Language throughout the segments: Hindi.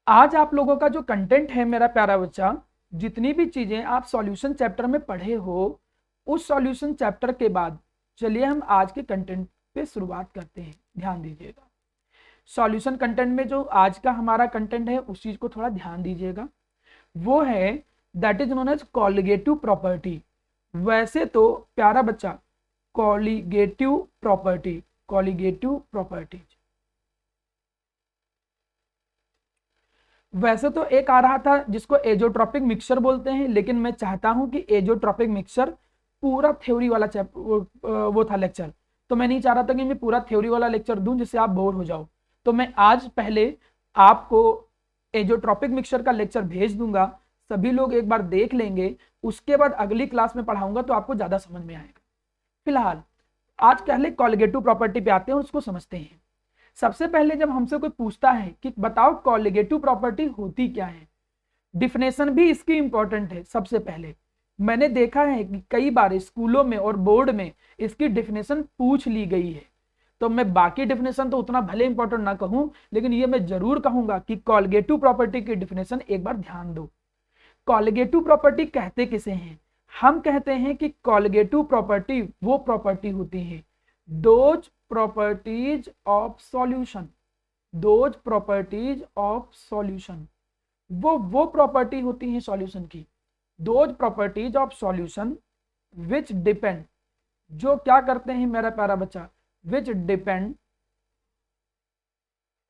आज आप लोगों का जो कंटेंट है मेरा प्यारा बच्चा, जितनी भी चीजें आप सॉल्यूशन चैप्टर में पढ़े हो, उस सॉल्यूशन चैप्टर के बाद चलिए हम आज के कंटेंट पे शुरुआत करते हैं। ध्यान दीजिएगा, सॉल्यूशन कंटेंट में जो आज का हमारा कंटेंट है उस चीज को थोड़ा ध्यान दीजिएगा। वो है that is known as colligative property. वैसे तो प्यारा बच्चा, कॉलिगेटिव प्रॉपर्टी, कॉलिगेटिव प्रॉपर्टी, वैसे तो एक आ रहा था जिसको एजोट्रॉपिक मिक्सचर बोलते हैं, लेकिन मैं चाहता हूं कि एजोट्रॉपिक मिक्सचर पूरा थ्योरी वाला वो था लेक्चर, तो मैं नहीं चाह रहा था कि मैं पूरा थ्योरी वाला लेक्चर दूं जिससे आप बोर हो जाओ। तो मैं आज पहले आपको एजोट्रॉपिक मिक्सचर का लेक्चर भेज दूंगा, सभी लोग एक बार देख लेंगे, उसके बाद अगली क्लास में पढ़ाऊंगा तो आपको ज्यादा समझ में आएगा। फिलहाल आज पहले कॉलिगेटिव प्रॉपर्टी पे आते हैं और उसको समझते हैं। सबसे पहले जब हमसे कोई पूछता है कि बताओ कॉलिगेटिव प्रॉपर्टी होती क्या है, डिफिनेशन भी इसकी इंपॉर्टेंट है। सबसे पहले मैंने देखा है कि कई बार स्कूलों में और बोर्ड में इसकी डिफिनेशन पूछ ली गई है, तो मैं बाकी डिफिनेशन तो उतना भले इंपॉर्टेंट ना कहूं, लेकिन ये मैं जरूर कहूंगा कि कॉलिगेटिव प्रॉपर्टी की डिफिनेशन एक बार ध्यान दो। कॉलिगेटिव प्रॉपर्टी कहते किसे हैं? हम कहते हैं कि कॉलिगेटिव प्रॉपर्टी वो प्रॉपर्टी होती है, those properties of solution, those properties of solution, वो प्रॉपर्टी होती है सॉल्यूशन की, those properties of solution which depend, जो क्या करते हैं मेरा प्यारा बच्चा, विच डिपेंड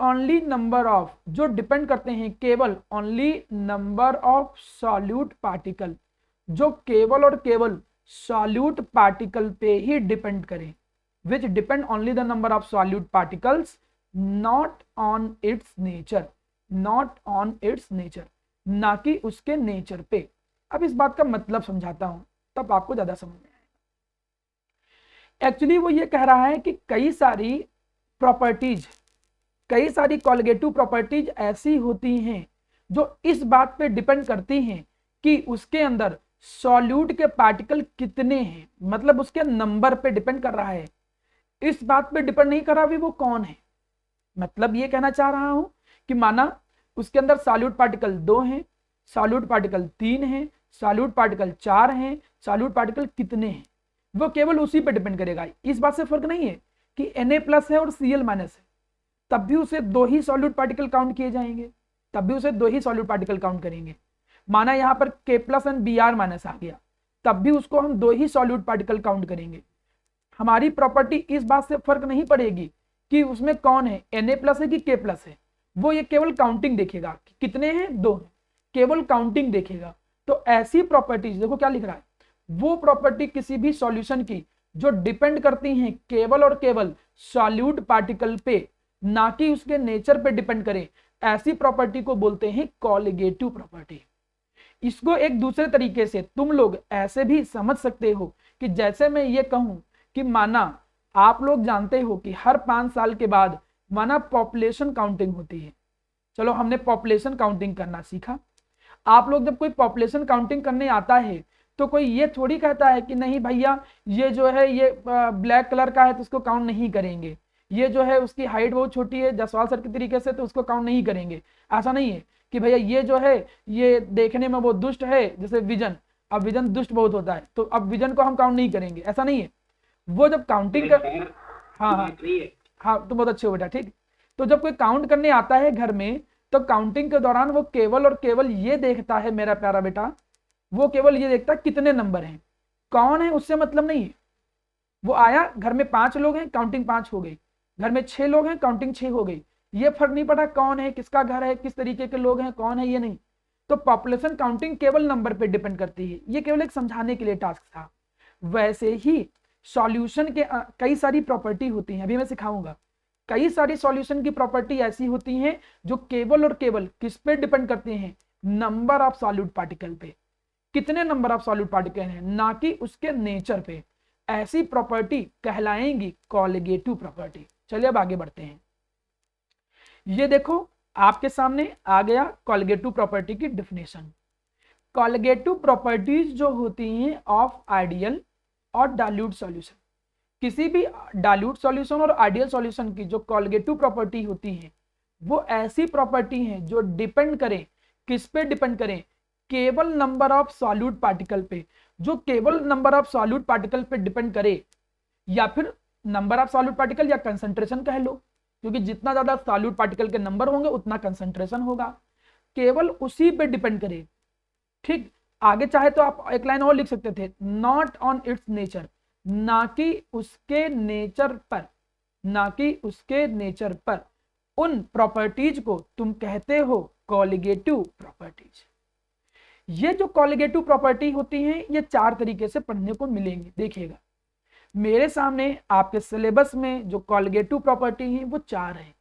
ओनली नंबर ऑफ, जो डिपेंड करते हैं केवल only number of solute particle, जो केवल और केवल सॉल्यूट पार्टिकल पे ही डिपेंड करें, विच depend only the number of solute particles, not on it's nature, not on it's nature, ना कि उसके नेचर पे। अब इस बात का मतलब समझाता हूं, तब आपको ज्यादा समझ में आएगा। एक्चुअली वो ये कह रहा है कि कई सारी प्रॉपर्टीज, कई सारी कॉलिगेटिव प्रॉपर्टीज ऐसी होती हैं जो इस बात पे डिपेंड करती हैं कि उसके अंदर सॉल्यूट के पार्टिकल कितने हैं, मतलब उसके नंबर पे डिपेंड कर रहा है, इस बात पे डिपेंड नहीं कर रहा भी वो कौन है। मतलब ये कहना चाह रहा हूं कि माना उसके अंदर सॉल्यूट पार्टिकल 2 हैं, सॉल्यूट पार्टिकल 3 हैं, सॉल्यूट पार्टिकल 4 हैं, सॉल्यूट पार्टिकल कितने हैं, वो केवल उसी पे डिपेंड करेगा। इस बात से फर्क नहीं है कि Na+ है और Cl- है, तब भी उसे 2 ही सॉल्यूट पार्टिकल काउंट किए जाएंगे, तब भी उसे 2 ही सॉल्यूट पार्टिकल काउंट करेंगे। माना यहां पर K+ एंड Br- आ गया, तब भी उसको हम 2 ही सॉल्यूट पार्टिकल काउंट करेंगे। हमारी प्रॉपर्टी इस बात से फर्क नहीं पड़ेगी कि उसमें कौन है, Na+ है कि K+ है, वो ये केवल काउंटिंग देखेगा कि कितने हैं, 2 हैं, केवल काउंटिंग देखेगा। तो ऐसी प्रॉपर्टीज देखो क्या लिख रहा है, वो प्रॉपर्टी किसी भी सॉल्यूशन की जो डिपेंड करती हैं केवल और केवल सॉल्यूट पार्टिकल पे, ना कि उसके नेचर पे डिपेंड करे, ऐसी प्रॉपर्टी को बोलते हैं कॉलिगेटिव प्रॉपर्टी। इसको एक दूसरे तरीके से तुम लोग ऐसे भी समझ सकते हो कि जैसे मैं ये कहूं कि माना आप लोग जानते हो कि हर 5 साल के बाद माना पॉपुलेशन काउंटिंग होती है। चलो हमने पॉपुलेशन काउंटिंग करना सीखा। आप लोग जब कोई पॉपुलेशन काउंटिंग करने आता है तो कोई ये थोड़ी कहता है कि नहीं भैया ये जो है ये ब्लैक कलर का है तो इसको काउंट नहीं करेंगे, ये जो है उसकी हाइट बहुत छोटी है जसवाल सर के तरीके से तो उसको काउंट नहीं करेंगे। ऐसा नहीं है कि भैया ये जो है ये देखने में वो दुष्ट है, जैसे विजन, अब विजन दुष्ट बहुत होता है तो अब विजन को हम काउंट नहीं करेंगे, ऐसा नहीं है। वो जब काउंटिंग कर, हाँ हाँ हाँ तो बहुत अच्छे हो बेटा, ठीक। तो जब कोई काउंट करने आता है घर में, तो काउंटिंग के दौरान वो केवल और केवल ये देखता है मेरा प्यारा बेटा, वो केवल ये देखता है कितने नंबर हैं, कौन है उससे मतलब नहीं है। वो आया, घर में 5 लोग हैं, काउंटिंग 5 हो गई, घर में 6 लोग हैं, काउंटिंग 6 हो गई, ये फर्क नहीं पड़ा कौन है, किसका घर है, किस तरीके के लोग हैं, कौन है, ये नहीं। तो पॉपुलेशन काउंटिंग केवल नंबर पे डिपेंड करती है, ये केवल एक समझाने के लिए टास्क था। वैसे ही सॉल्यूशन के कई सारी प्रॉपर्टी होती हैं, अभी मैं सिखाऊंगा। कई सारी सॉल्यूशन की प्रॉपर्टी ऐसी होती हैं जो केवल और केवल किस पे डिपेंड करते हैं, नंबर ऑफ सॉल्यूट पार्टिकल पे, कितने नंबर ऑफ सॉल्यूट पार्टिकल हैं, ना कि उसके नेचर पे। ऐसी प्रॉपर्टी कहलाएंगी कॉलिगेटिव प्रॉपर्टी। चलिए अब आगे बढ़ते हैं। ये देखो आपके सामने आ गया कॉलिगेटिव प्रॉपर्टी की डिफिनेशन। कॉलिगेटिव प्रॉपर्टीज जो होती हैं ऑफ आइडियल और डाइल्यूट सॉल्यूशन, किसी भी डाइल्यूट सॉल्यूशन और आइडियल सॉल्यूशन की जो कॉलिगेटिव प्रॉपर्टी होती है वो ऐसी प्रॉपर्टी हैं जो डिपेंड करें, किस पे डिपेंड करें, केवल नंबर ऑफ सॉल्यूट पार्टिकल पे, जो केवल नंबर ऑफ सॉल्यूट पार्टिकल पे डिपेंड करे, या फिर नंबर ऑफ सॉल्यूट पार्टिकल या कंसंट्रेशन कह लो, क्योंकि जितना ज्यादा सॉल्यूट पार्टिकल के नंबर होंगे उतना कंसंट्रेशन होगा, केवल उसी पे डिपेंड करे। ठीक, आगे चाहे तो आप एक लाइन और लिख सकते थे, नॉट ऑन इट्स नेचर, ना कि उसके नेचर पर, ना कि उसके नेचर पर। उन प्रॉपर्टीज को तुम कहते हो कॉलिगेटिव प्रॉपर्टीज। ये जो कॉलिगेटिव प्रॉपर्टी होती हैं ये चार तरीके से पढ़ने को मिलेंगे, देखिएगा मेरे सामने आपके सिलेबस में जो कॉलिगेटिव प्रॉपर्टी है वो चार है।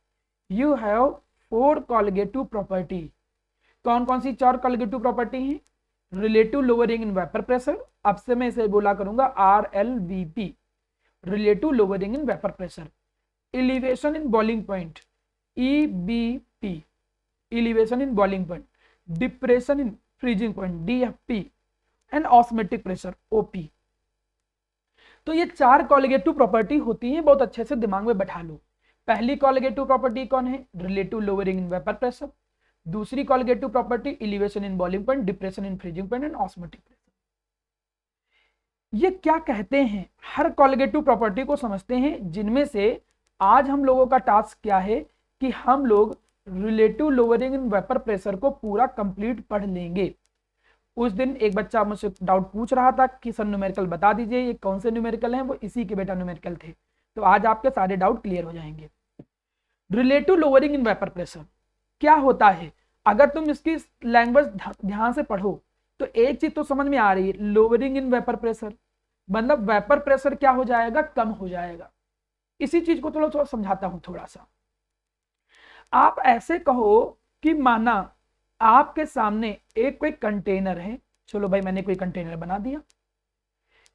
You have 4 colligative property. कौन कौन सी चार कॉलिगेटिव प्रॉपर्टी हैं? Relative lowering in vapour pressure, अब से मैं इसे बोला करूंगा RLVP, relative lowering in vapour pressure. Elevation in boiling point, EBP, elevation in boiling point. Depression in freezing point, DFP, and osmotic pressure, OP। तो ये चार कॉलिगेटिव प्रॉपर्टी होती है, बहुत अच्छे से दिमाग में बैठा लो। पहली कॉलिगेटिव प्रॉपर्टी कौन है? Relative lowering in vapour pressure. दूसरी colligative property elevation in boiling point, depression in freezing point and osmotic pressure. ये क्या कहते हैं, हर कॉलिगेटिव प्रॉपर्टी को समझते हैं, जिनमें से आज हम लोगों का टास्क क्या है कि हम लोग relative lowering in vapour pressure को पूरा कंप्लीट पढ़ लेंगे। उस दिन एक बच्चा मुझसे डाउट पूछ रहा था कि सर न्यूमेरिकल बता दीजिए, ये कौन से न्यूमेरिकल हैं, वो इसी के बेटा न्यूमेरिकल थे। तो आज आपके सारे डाउट क्लियर हो जाएंगे। Relative lowering in vapour pressure क्या होता है? अगर तुम इसकी लैंग्वेज ध्यान से पढ़ो तो एक चीज तो समझ में आ रही है, लोअरिंग इन वेपर प्रेशर मतलब वेपर प्रेशर क्या हो जाएगा? कम हो जाएगा। इसी चीज को थोड़ा समझाता हूं थोड़ा सा। आप ऐसे कहो कि माना आपके सामने एक कोई कंटेनर है, चलो भाई मैंने कोई कंटेनर बना दिया,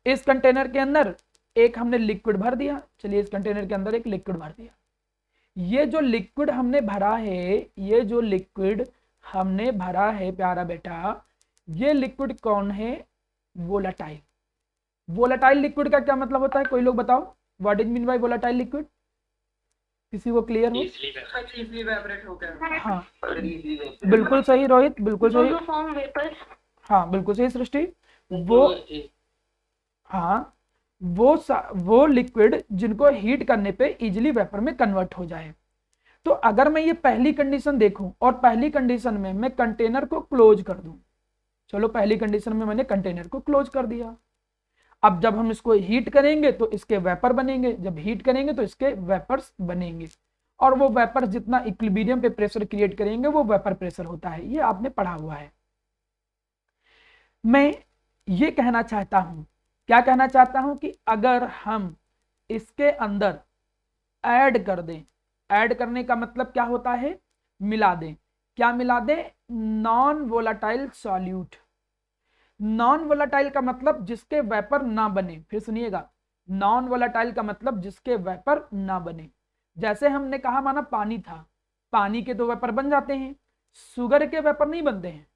इस कंटेनर के अंदर एक हमने लिक्विड भर दिया, चलिए इस कंटेनर के अंदर एक लिक्विड भर दिया। ये जो लिक्विड हमने भरा है, ये जो लिक्विड हमने भरा है प्यारा बेटा, ये लिक्विड कौन है? वोलेटाइल। वोलेटाइल लिक्विड का क्या मतलब होता है? कोई लोग बताओ, what is mean by volatile liquid? किसी को क्लियर हो? इजीली इवेपोरेट हो गया। हाँ बिल्कुल सही रोहित, बिल्कुल सही। हाँ बिल्कुल सही सृष्टि। वो हाँ वो लिक्विड जिनको हीट करने पे इजीली वेपर में कन्वर्ट हो जाए। तो अगर मैं ये पहली कंडीशन देखूं और पहली कंडीशन में मैं कंटेनर को क्लोज कर दूं, चलो पहली कंडीशन में मैंने कंटेनर को क्लोज कर दिया, अब जब हम इसको हीट करेंगे तो इसके वेपर बनेंगे, जब हीट करेंगे तो इसके वेपर्स बनेंगे, और वो वेपर जितना इक्विलिब्रियम पे प्रेशर क्रिएट करेंगे वो वेपर प्रेशर होता है। ये आपने पढ़ा हुआ है। मैं ये कहना चाहता हूं, क्या कहना चाहता हूं कि अगर हम इसके अंदर ऐड कर दें, ऐड करने का मतलब क्या होता है? मिला दें। क्या मिला दें? Non volatile solute. Non volatile का मतलब जिसके वेपर ना बने, फिर सुनिएगा, नॉन वोलाटाइल का मतलब जिसके वेपर ना बने। जैसे हमने कहा माना पानी था, पानी के तो वेपर बन जाते हैं, शुगर के वेपर नहीं बनते हैं।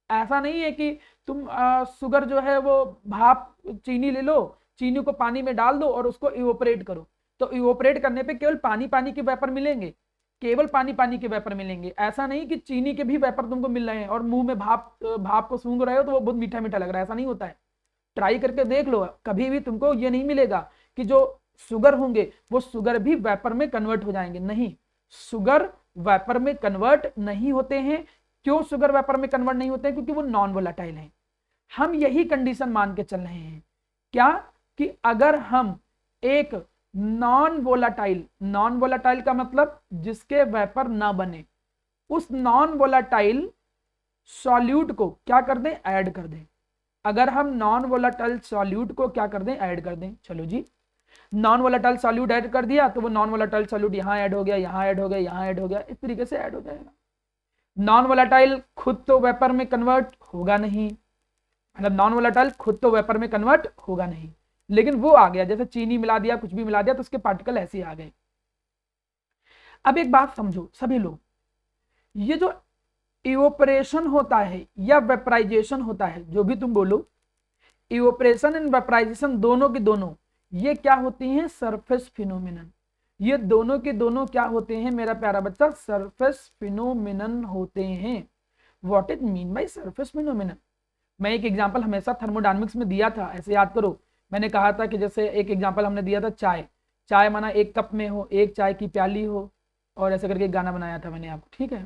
ऐसा नहीं है कि तुम शुगर जो है वो भाप, चीनी ले लो, चीनी को पानी में डाल दो और उसको इवोपरेट करो, तो इवोपरेट करने पे केवल पानी पानी के वेपर मिलेंगे, केवल पानी पानी के वेपर मिलेंगे। ऐसा नहीं कि चीनी के भी वेपर तुमको मिल रहे हैं और मुंह में भाप को सूंघ रहे हो तो वो बहुत मीठा मीठा लग रहा है, ऐसा नहीं होता है। ट्राई करके देख लो, कभी भी तुमको ये नहीं मिलेगा कि जो शुगर होंगे वो शुगर भी वेपर में कन्वर्ट हो जाएंगे, नहीं, शुगर वेपर में कन्वर्ट नहीं होते हैं। क्यों शुगर वेपर में कन्वर्ट नहीं होते हैं? क्योंकि वो नॉन वोलेटाइल हैं। हम यही कंडीशन मान के चल रहे हैं, क्या कि अगर हम एक नॉन वोलेटाइल, नॉन वोलेटाइल का मतलब जिसके वेपर ना बने, उस नॉन वोलेटाइल सॉल्यूट को क्या कर दें? ऐड कर दें। अगर हम नॉन वोलेटाइल सॉल्यूट को क्या कर दें? ऐड कर दें। चलो जी, नॉन वोलेटाइल सॉल्यूट ऐड कर दिया तो वो नॉन वोलेटाइल सॉल्यूट यहां ऐड हो गया, यहां ऐड हो गया, यहां ऐड हो गया, इस तरीके से ऐड हो जाएगा। नॉन वोलेटाइल खुद तो वेपर में कन्वर्ट होगा नहीं, मतलब नॉन वोलेटाइल खुद तो वेपर में कन्वर्ट होगा नहीं, लेकिन वो आ गया, जैसे चीनी मिला दिया, कुछ भी मिला दिया तो उसके पार्टिकल ऐसे आ गए। अब एक बात समझो सभी लोग, ये जो इवोपरेशन होता है या वेपराइजेशन होता है, जो भी तुम बोलो, इवोपरेशन एंड वेपराइजेशन दोनों की दोनों ये क्या होती हैं? Surface phenomenon. ये दोनों के दोनों क्या होते हैं मेरा प्यारा बच्चा? सरफेस फिनोमिनन होते हैं। What is mean by surface phenomenon? मैं एक एग्जांपल हमेशा थर्मोडायनेमिक्स में दिया था, ऐसे याद करो। मैंने कहा था कि जैसे एक एग्जांपल हमने दिया था, चाय। चाय माना एक कप में हो, एक चाय की प्याली हो, और ऐसे करके एक गाना बनाया था मैंने आपको, ठीक है।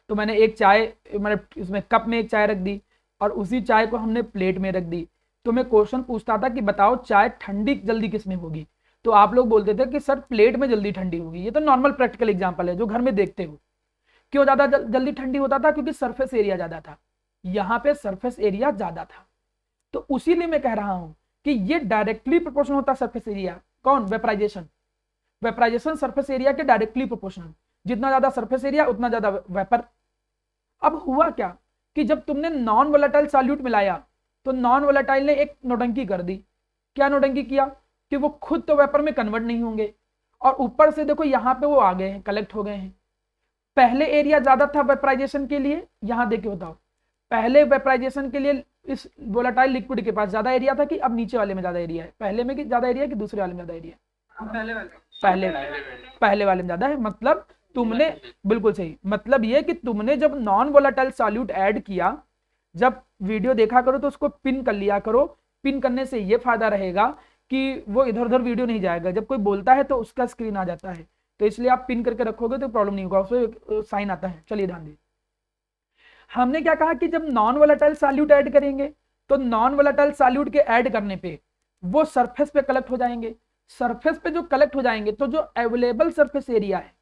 तो मैंने एक चाय, मैंने इसमें कप में एक चाय रख दी और उसी चाय को हमने प्लेट में रख दी। तो मैं क्वेश्चन पूछता था कि बताओ चाय ठंडी जल्दी किस में होगी? तो आप लोग बोलते थे कि सर प्लेट में जल्दी ठंडी होगी। ये तो नॉर्मल प्रैक्टिकल एग्जांपल है जो घर में देखते हो। क्यों ज्यादा जल्दी ठंडी होता था? क्योंकि सरफेस एरिया ज्यादा था, यहाँ पे सरफेस एरिया ज्यादा था। तो उसीलिए मैं कह रहा हूं कि ये डायरेक्टली प्रोपोर्शनल होता है सरफेस एरिया। कौन? वेपराइजेशन। वेपराइजेशन सरफेस एरिया के डायरेक्टली प्रोपोर्शनल। जितना ज्यादा सरफेस एरिया उतना ज्यादा वेपर। अब हुआ क्या कि जब तुमने नॉन वोलेटाइल सॉल्यूट मिलाया तो नॉन वोलेटाइल ने एक नौटंकी कर दी। क्या नौटंकी किया? कि वो खुद तो वेपर में कन्वर्ट नहीं होंगे और ऊपर से देखो यहाँ पे वो आ गए हैं, कलेक्ट हो गए हैं। पहले एरिया ज्यादा था वेपराइजेशन के लिए, यहां देख के बताओ। पहले वेपराइजेशन के लिए इस वोलेटाइल लिक्विड के पास ज्यादा एरिया था कि अब नीचे वाले में ज्यादा एरिया है? पहले में कि ज्यादा एरिया कि दूसरे वाले में ज्यादा एरिया? पहले वाले पहले पहले वाले में ज्यादा है। मतलब तुमने, बिल्कुल सही, मतलब ये कि तुमने जब नॉन वोलेटाइल सॉल्यूट ऐड किया, जब वीडियो देखा करो तो उसको पिन कर लिया करो। पिन करने से ये फायदा रहेगा कि वो इधर उधर वीडियो नहीं जाएगा, जब कोई बोलता है तो उसका स्क्रीन आ जाता है। तो इसलिए आप पिन करके रखोगे तो प्रॉब्लम नहीं होगा, उसमें साइन आता है। चलिए ध्यान दीजिए, हमने क्या कहा कि जब नॉन वोलेटाइल सॉल्यूट ऐड करेंगे तो नॉन वोलेटाइल सॉल्यूट के ऐड करने पे वो सरफेस पे कलेक्ट हो जाएंगे। सरफेस पे जो कलेक्ट हो जाएंगे तो जो अवेलेबल सरफेस एरिया है,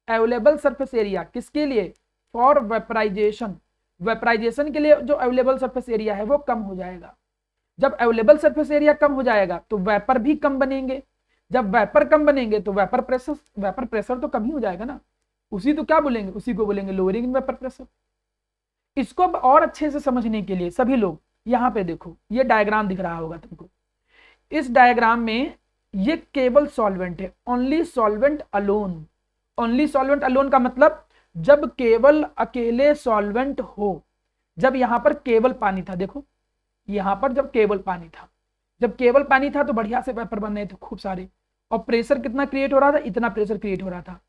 अवेलेबल सरफेस एरिया किसके लिए? For vaporisation. वेपराइजेशन के लिए जो अवेलेबल सरफेस एरिया है वो कम हो जाएगा। जब अवेलेबल सरफेस एरिया कम हो जाएगा तो वेपर भी कम बनेंगे। जब वेपर कम बनेंगे तो वेपर प्रेशर तो कम ही हो जाएगा ना। उसी तो क्या बोलेंगे? उसी को बोलेंगे लोअरिंग इन वेपर प्रेशर। इसको अब और अच्छे से समझने के लिए सभी लोग यहाँ पे देखो, ये डायग्राम दिख रहा होगा तुमको। इस डायग्राम में ये केवल सॉल्वेंट है, only solvent alone. Only solvent alone का मतलब जब केवल अकेले सॉल्वेंट हो। जब यहां पर केवल पानी था, देखो यहां पर जब केवल पानी था, जब केवल पानी था तो बढ़िया से वेपर बन रहे थे खूब सारे, और प्रेशर कितना क्रिएट हो रहा था? इतना प्रेशर क्रिएट हो रहा था।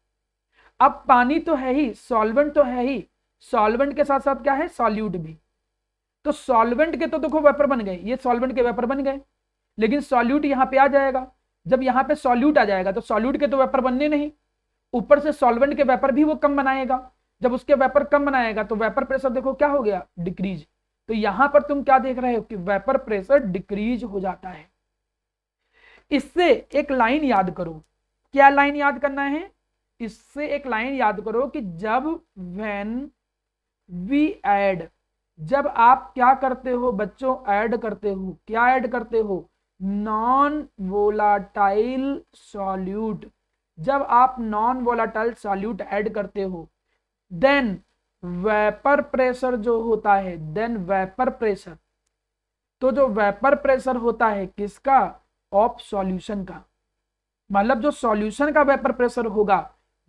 अब पानी तो है ही, सॉल्वेंट तो है ही, सॉल्वेंट के साथ साथ क्या है? सॉल्यूट भी। तो सॉल्वेंट के तो देखो वेपर बन गए, ये सॉल्वेंट के वेपर बन गए, लेकिन सॉल्यूट यहाँ पे आ जाएगा। जब यहाँ पे सॉल्यूट आ जाएगा तो सॉल्यूट के तो वेपर बनने नहीं, ऊपर से सॉल्वेंट के वेपर भी वो कम बनाएगा। जब उसके वेपर कम बनाएगा तो वेपर प्रेशर देखो क्या हो गया? डिक्रीज। तो यहां पर तुम क्या देख रहे हो कि वेपर प्रेशर डिक्रीज हो जाता है। इससे एक लाइन याद करो। क्या लाइन याद करना है? इससे एक लाइन याद करो कि जब व्हेन वी ऐड, जब आप क्या करते हो बच्चों? ऐड करते हो। क्या ऐड करते हो? Non volatile solute. जब आप नॉन वोलाटाइल सॉल्यूट ऐड करते हो देन वेपर प्रेशर जो होता है, देन वेपर प्रेशर, तो जो वेपर प्रेशर होता है किसका? ऑफ सॉल्यूशन का। मतलब जो सॉल्यूशन का वेपर प्रेशर होगा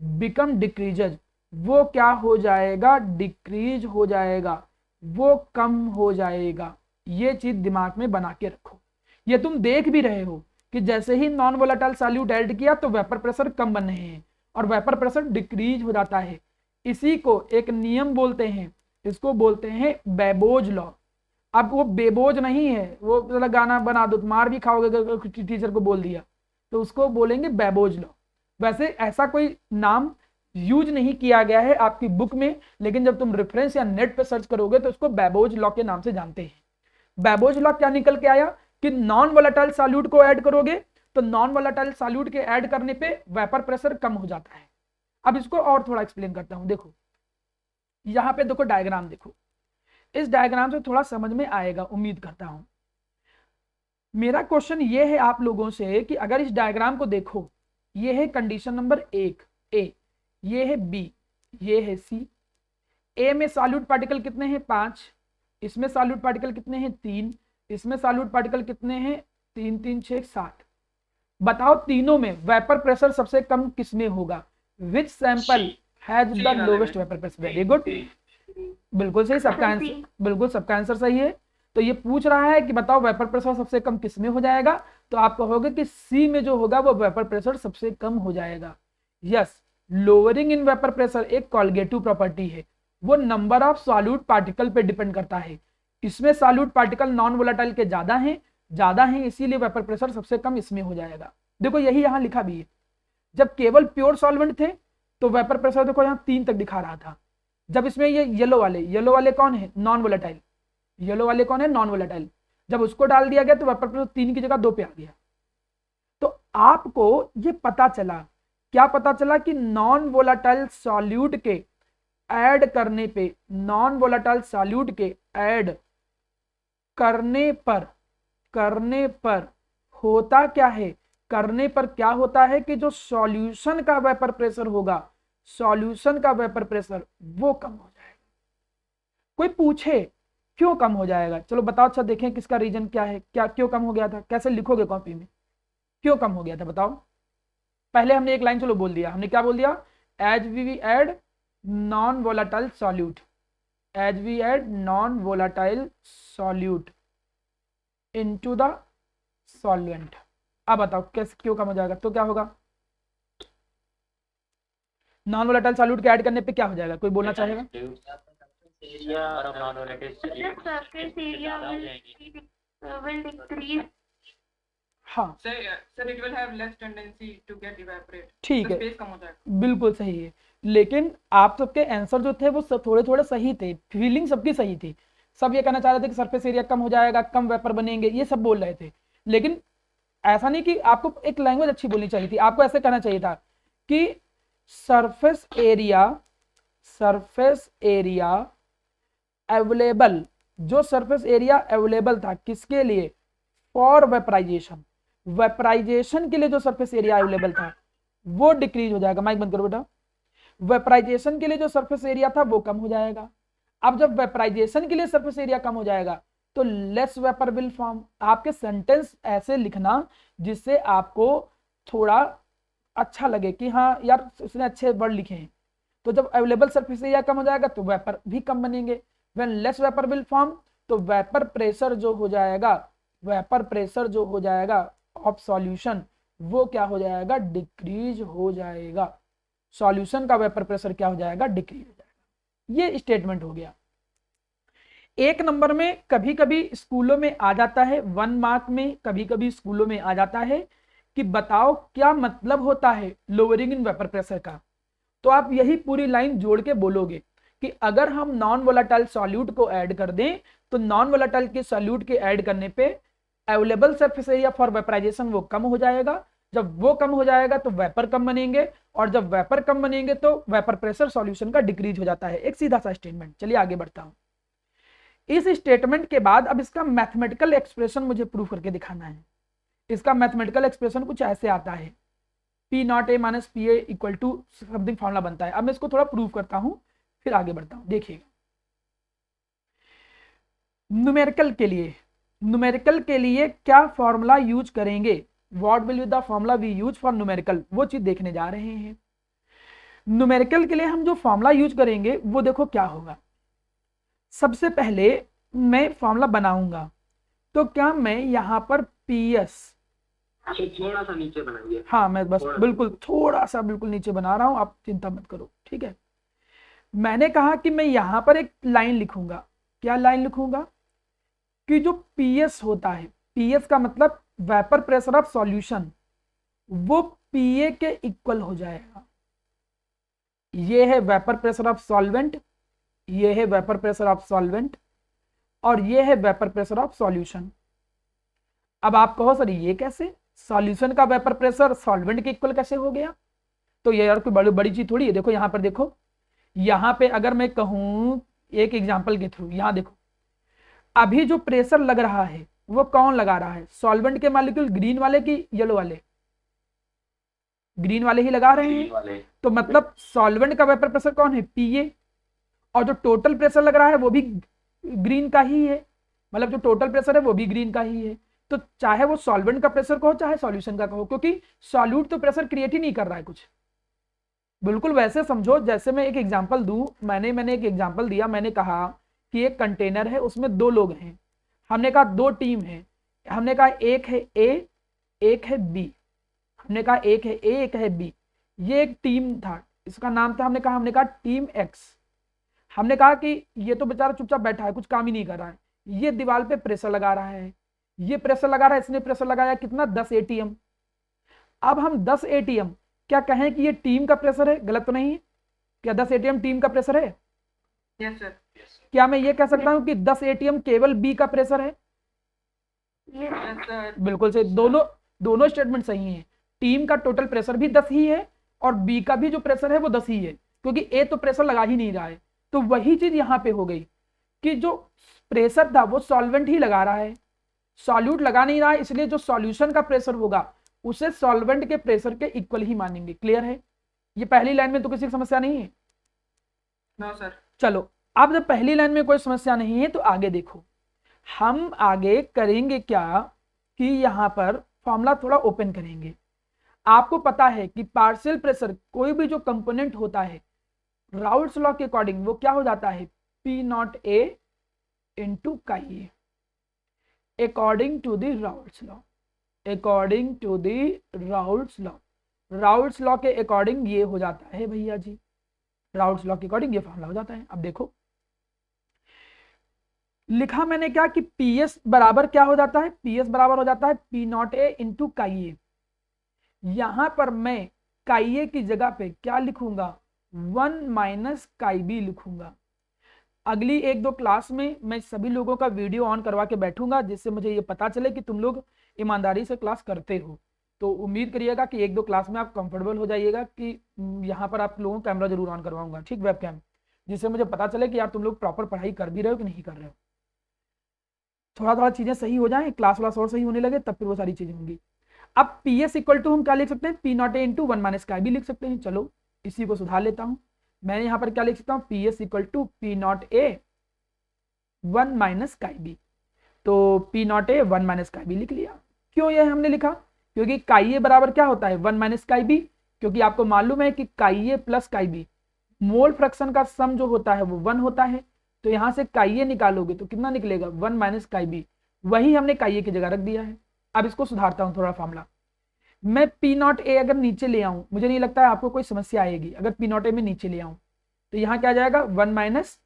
बिकम डिक्रीजेज, वो क्या हो जाएगा? डिक्रीज हो जाएगा, वो कम हो जाएगा। ये चीज दिमाग में बना के रखो। ये तुम देख भी रहे हो कि जैसे ही नॉन वोलेटाइल सॉल्यूट ऐड किया तो वेपर प्रेशर कम बन रहे हैं और वेपर प्रेशर डिक्रीज हो जाता है। इसी को एक नियम बोलते हैं, इसको बोलते हैं बेबोज लॉ। अब वो बेबोज नहीं है, वो मतलब गाना बना दो, मार भी खाओगे अगर टीचर को बोल दिया, तो उसको बोलेंगे बेबोज लॉ। वैसे ऐसा कोई नाम यूज नहीं किया गया है आपकी बुक में, लेकिन जब तुम रेफरेंस या नेट पे सर्च करोगे तो इसको बेबोज लॉ के नाम से जानते हैं। बेबोज लॉ क्या निकल के आया कि नॉन वोलेटाइल सॉल्यूट को ऐड करोगे तो नॉन वोलेटाइल सॉल्यूट के ऐड करने पे वेपर प्रेशर कम हो जाता है। अब इसको और थोड़ा एक्सप्लेन करता हूं। देखो यहां पे देखो डायग्राम, देखो इस डायग्राम से थोड़ा समझ में आएगा उम्मीद करता हूं। मेरा क्वेश्चन ये है आप लोगों से कि अगर इस डायग्राम को देखो, ये है कंडीशन नंबर 1 ए, ये है बी, ये है सी। ए में सॉल्यूट पार्टिकल कितने हैं? 5। इसमें सॉल्यूट पार्टिकल कितने हैं? 3। इसमें सॉल्यूट पार्टिकल कितने हैं? 3 3 6 7। बताओ तीनों में वेपर प्रेशर सबसे कम किसमें होगा? Which sample has the lowest vapour pressure? Very good, बिल्कुल सही, सबका आंसर, बिल्कुल सबका आंसर सही है। तो ये पूछ रहा है कि बताओ वेपर प्रेशर सबसे कम किसमें हो जाएगा? तो आप कहोगे कि सी में जो होगा वो वेपर प्रेशर सबसे कम हो जाएगा। Yes, lowering in vapour pressure एक कॉलगेटिव प्रॉपर्टी है, वो नंबर ऑफ सॉल्यूट पार्टिकल पे डिपेंड करता है। इसमें सॉल्यूट पार्टिकल नॉन वोलेटाइल के ज्यादा हैं, इसीलिए वेपर प्रेशर सबसे कम इसमें हो जाएगा। देखो यही यहाँ लिखा भी है, जब केवल प्योर सॉल्वेंट थे तो वेपर प्रेशर देखो यहाँ 3 तक दिखा रहा था। जब इसमें ये येलो वाले कौन है, नॉन वोलेटाइल, येलो वाले कौन है, नॉन वोलेटाइल, जब उसको डाल दिया गया तो वेपर प्रेशर 3 की जगह 2 पे आ गया। तो आपको ये पता चला, क्या पता चला कि नॉन वोलेटाइल सॉल्यूट के ऐड करने पे, नॉन वोलेटाइल सॉल्यूट के ऐड करने पर होता क्या है, करने पर क्या होता है कि जो सॉल्यूशन का वेपर प्रेशर होगा, सॉल्यूशन का वेपर प्रेशर वो कम हो जाएगा। कोई पूछे क्यों कम हो जाएगा, चलो बताओ, अच्छा देखें किसका रीजन क्या है, क्या क्यों कम हो गया था, कैसे लिखोगे कॉपी में, क्यों कम हो गया था बताओ। पहले हमने एक लाइन चलो बोल दिया, हमने क्या बोल दिया, as we add non volatile solute, as we add non volatile solute into the solvent. अब बताओ कैसे क्यों कम हो जाएगा, तो क्या होगा, नॉन वोलेटाइल सॉल्यूट के ऐड करने पे क्या हो जाएगा, कोई बोलना चाहेगा। हाँ sir it will have less tendency to get evaporate, ठीक है, स्पेस कम हो जाएगा। बिल्कुल सही है, लेकिन आप सबके आंसर जो थे वो सब थोड़े थोड़े सही थे, फीलिंग सबकी सही थी, सब ये कहना चाह रहे थे कि सरफेस एरिया कम हो जाएगा, कम वेपर बनेंगे, ये सब बोल रहे थे। लेकिन ऐसा नहीं कि आपको एक लैंग्वेज अच्छी बोलनी चाहिए थी, आपको ऐसे कहना चाहिए था कि सरफेस एरिया अवेलेबल, जो सरफेस एरिया अवेलेबल था किसके लिए, फॉर वेपराइजेशन, वेपराइजेशन के लिए जो सरफेस एरिया अवेलेबल था वो डिक्रीज हो जाएगा। माइक बंद करो बेटा। वेपराइजेशन के लिए जो सरफेस एरिया था वो कम हो जाएगा। अब जब वेपराइजेशन के लिए सरफेस एरिया कम हो जाएगा तो लेस वेपर विल फॉर्म। आपके सेंटेंस ऐसे लिखना जिससे आपको थोड़ा अच्छा लगे कि हाँ यार उसने अच्छे वर्ड लिखे हैं। तो जब अवेलेबल सरफेस एरिया कम हो जाएगा तो वेपर भी कम बनेंगे। When less vapour will form, तो वेपर प्रेशर जो हो जाएगा, वेपर प्रेशर जो हो जाएगा ऑफ सॉल्यूशन वो क्या हो जाएगा, डिक्रीज हो जाएगा। सॉल्यूशन का वेपर प्रेशर क्या हो जाएगा, डिक्रीज हो जाएगा। ये स्टेटमेंट हो गया। एक नंबर में कभी कभी स्कूलों में आ जाता है, 1 मार्क में कभी कभी स्कूलों में आ जाता है कि बताओ क्या मतलब होता है लोअरिंग इन वेपर प्रेशर का। तो आप यही पूरी लाइन जोड़ के बोलोगे कि अगर हम नॉन वोलेटाइल सॉल्यूट को ऐड कर दें तो नॉन वोलेटाइल के सॉल्यूट के ऐड करने पे available surface area for vaporisation वो कम हो जाएगा। जब वो कम हो जाएगा तो वेपर कम बनेंगे, और जब वेपर कम बनेंगे तो वेपर प्रेशर सॉल्यूशन का डिक्रीज हो जाता है। एक सीधा सा स्टेटमेंट। चलिए आगे बढ़ता हूं। इस स्टेटमेंट के बाद अब इसका मैथमेटिकल एक्सप्रेशन मुझे प्रूव करके दिखाना है। इसका मैथमेटिकल एक्सप्रेशन कुछ ऐसे आता है, P not A minus P A equal to something formula बनता है। अब मैं इसको थोड़ा प्रूव करता हूं फिर आगे बढ़ता हूं। देखिएगा, न्यूमेरिकल के लिए क्या फॉर्मूला यूज करेंगे, what will be the formula we use for numerical, वो चीज देखने जा रहे हैं। न्यूमेरिकल के लिए हम जो फॉर्मूला यूज करेंगे वो देखो क्या होगा। सबसे पहले मैं फॉर्मूला बनाऊंगा, तो क्या मैं यहां पर पीएस थोड़ा सा नीचे बनाइए। हाँ मैं बस बिल्कुल थोड़ा सा बिल्कुल नीचे बना रहा हूं, आप चिंता मत करो, ठीक है। मैंने कहा कि मैं यहां पर एक लाइन लिखूंगा। क्या लाइन लिखूंगा कि जो पीएस होता है, पीएस का मतलब वेपर प्रेशर ऑफ सॉल्यूशन, वो पीए के इक्वल हो जाएगा। ये है वेपर प्रेशर ऑफ सॉल्वेंट, ये है वेपर प्रेशर ऑफ सॉल्वेंट, और ये है वेपर प्रेशर ऑफ सॉल्यूशन। अब आप कहो सर ये कैसे, सॉल्यूशन का वेपर प्रेशर सॉल्वेंट के इक्वल कैसे हो गया। तो ये यार कोई बड़ी बड़ी चीज थोड़ी है। देखो यहां पर देखो, यहां पे अगर मैं कहूं एक एग्जांपल के थ्रू, यहां देखो अभी जो प्रेशर लग रहा है वो कौन लगा रहा है, सॉल्वेंट के मॉलिक्यूल ग्रीन वाले की येलो वाले, ग्रीन वाले ही लगा रहे हैं। तो मतलब सॉल्वेंट का वेपर प्रेशर कौन है, पीए, और जो टोटल प्रेशर लग रहा है वो भी ग्रीन का ही है, मतलब जो टोटल प्रेशर है वो भी ग्रीन का ही है। तो चाहे वो सॉल्वेंट का प्रेशर कहो चाहे सॉल्यूशन का कहो, क्योंकि सॉल्यूट तो प्रेशर क्रिएट ही नहीं कर रहा है कुछ। बिल्कुल वैसे समझो जैसे मैं एक एग्जांपल दूं, मैंने एक एग्जांपल दिया, मैंने कहा कि एक कंटेनर है उसमें 2 लोग हैं, हमने कहा 2 टीम है, हमने कहा एक है ए एक है बी, हमने कहा एक है ए एक है बी, ये एक टीम था, इसका नाम था, हमने कहा टीम एक्स। हमने कहा कि ये तो बेचारा चुपचाप बैठा है, कुछ काम ही नहीं कर रहा है, ये दीवार पे प्रेशर लगा रहा है, ये प्रेशर लगा रहा है, इसने प्रेशर लगाया कितना 10 एटीएम। अब हम 10 एटीएम क्या कहें कि ये टीम का प्रेशर है? गलत तो नहीं है? क्या 10 एटीएम टीम का प्रेशर है? Yes, sir. क्या मैं ये कह सकता हूं कि 10 एटीएम केवल बी का प्रेशर है? Yes, sir. बिल्कुल से दोनों स्टेटमेंट सही हैं। टीम का टोटल प्रेशर भी 10 ही है और बी का भी जो प्रेशर है वो 10 ही है, क्योंकि ए तो प्रेशर लगा ही नहीं रहा है। तो वही चीज यहां पे हो गई कि जो प्रेशर था वो सॉल्वेंट ही लगा रहा है, सॉल्यूट लगा नहीं रहा है, इसलिए जो सॉल्यूशन का प्रेशर होगा उसे सॉल्वेंट के प्रेशर के इक्वल ही मानेंगे। क्लियर है? ये पहली लाइन में तो किसी समस्या नहीं है? No, sir. चलो, अब जब पहली लाइन में कोई समस्या नहीं है तो आगे देखो, हम आगे करेंगे क्या कि यहां पर फॉर्मूला थोड़ा ओपन करेंगे। आपको पता है कि पार्शियल प्रेशर कोई भी जो कंपोनेंट होता है राउल्ट्स लॉ के अकॉर्डिंग वो क्या हो जाता है? P not A into chi A, according to the Raoult's law, according to the Raoult's law. Raoult's law के अकॉर्डिंग ये हो जाता है भैया जी, राउल्ट्स लॉ के अकॉर्डिंग ये फॉर्मूला हो जाता है। अब देखो लिखा मैंने क्या कि पीएस बराबर क्या हो जाता है? पीएस बराबर हो जाता है P not A into chi ए। यहां पर मैं काई ए की जगह पे क्या लिखूंगा? 1 माइनस काई बी लिखूंगा। अगली 1-2 क्लास में मैं सभी लोगों का वीडियो ऑन करवा के बैठूंगा, जिससे मुझे ये पता चले कि तुम लोग ईमानदारी से क्लास करते हो। तो उम्मीद करिएगा कि 1-2 क्लास में आप कंफर्टेबल हो जाइएगा कि यहाँ पर आप लोगों को कैमरा जरूर ऑन करवाऊंगा, ठीक, वेब कैम, जिससे मुझे पता चले कि यार तुम लोग प्रॉपर पढ़ाई कर भी रहे हो कि नहीं कर रहे हो। थोड़ा थोड़ा चीजें सही हो जाए, क्लास वास और सही होने लगे, तब फिर वो सारी चीजें होंगी। अब पी एस इक्वल टू हम क्या लिख सकते हैं? P not A into 1 minus का भी लिख सकते हैं। चलो इसी को सुधार लेता हूं, मैं यहाँ पर क्या लिख सकता हूँ? P S equal to P not A 1 minus का बी। तो पी नॉट ए 1 माइनस का बी लिख लिया। क्यों ये हमने लिखा? क्योंकि काई ए बराबर क्या होता है? 1 माइनस काई बी, क्योंकि आपको मालूम है कि chi A plus chi B mole fraction का सम जो होता है वो 1 होता है। तो यहां से काई ए निकालोगे तो कितना निकलेगा? 1 माइनस काई बी, वही हमने काई ए की जगह रख दिया है। अब इसको सुधारता हूं थोड़ा फॉर्मूला। मैं पी नॉट ए अगर नीचे ले आऊं, मुझे नहीं लगता है आपको कोई समस्या आएगी अगर पी नॉट ए में नीचे ले आऊं, तो यहाँ क्या जाएगा? 1 माइनस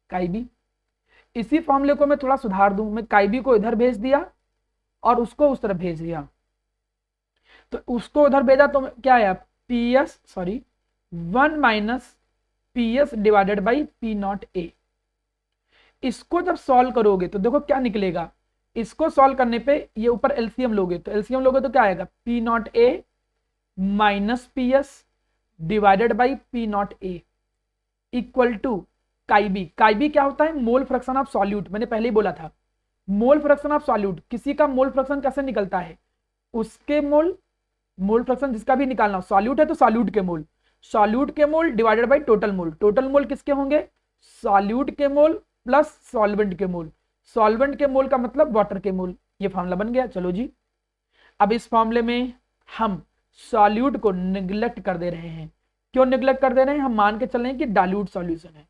काई बी। इसी फॉर्मूले को मैं थोड़ा सुधार दूं, मैं काई बी को इधर भेज दिया और उसको उस तरफ भेज दिया, तो उसको उधर भेजा तो क्या आया? P S 1 minus P S divided by P not a. इसको जब सॉल्व करोगे तो देखो क्या निकलेगा। इसको सॉल्व करने पे ये ऊपर एलसीएम लोगे, तो एलसीएम लोगे तो क्या आएगा? P not A minus P S divided by P not A equal to chi B. Chi B क्या होता है? Mole fraction of solute. मैंने पहले ही बोला था मोल फ्रैक्शन ऑफ सॉल्यूट, किसी का मोल फ्रैक्शन कैसे निकलता है? उसके मोल फ्रैक्शन जिसका भी निकालना, सॉल्यूट है तो सॉल्यूट के मोल, सॉल्यूट के मोल divided by total mole. Total mole किसके होंगे? सॉल्यूट के मोल प्लस सॉल्वेंट के मोल। सॉल्वेंट के मोल का मतलब वाटर के मोल। ये फॉर्मूला बन गया। चलो जी, अब इस फॉर्मूले में हम सॉल्यूट को निगलेक्ट कर दे रहे हैं। क्यों निगलेक्ट कर दे रहे हैं? हम मान के चल रहे हैं कि डाइल्यूट सॉल्यूशन है,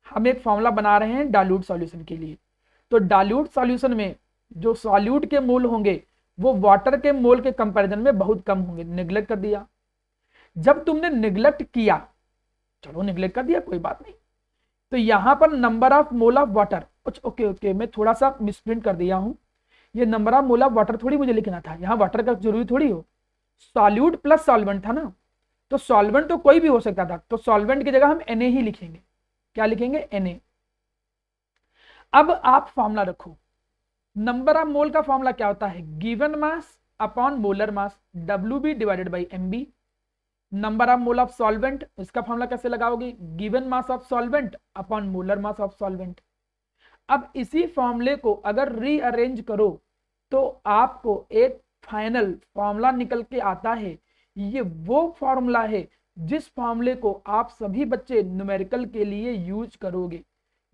हम एक फॉर्मूला बना रहे हैं डाइल्यूट सॉल्यूशन के लिए। तो डाइल्यूट सॉल्यूशन में जो सॉल्यूट के मोल होंगे वो वाटर के मोल के कंपैरिजन में बहुत कम होंगे। निगलेक्ट कर दिया। जब तुमने निगलेक्ट किया, चलो निगलेक्ट कर दिया कोई बात नहीं, तो यहां पर number of mole of water, okay मैं थोड़ा सा मिसप्रिंट कर दिया हूं, ये number of mole of water थोड़ी मुझे लिखना था, यहाँ वाटर का जरूरी थोड़ी हो, सॉल्यूट प्लस सॉल्वेंट था ना, तो सॉल्वेंट तो कोई भी हो सकता था, तो सॉल्वेंट की जगह हम Na ही लिखेंगे। क्या लिखेंगे? Na। अब आप फॉर्मूला रखो, नंबर ऑफ मोल का फॉर्मूला क्या होता है? Given mass upon molar mass, WB divided by MB। Number of mole of solvent, इसका फॉर्मूला कैसे लगाओगे? Given mass of solvent upon molar mass of solvent. अब इसी फॉर्मूले को अगर रीअरेंज करो तो आपको एक फाइनल फॉर्मूला निकल के आता है। ये वो फॉर्मूला है जिस फॉर्मूले को आप सभी बच्चे न्यूमेरिकल के लिए यूज करोगे।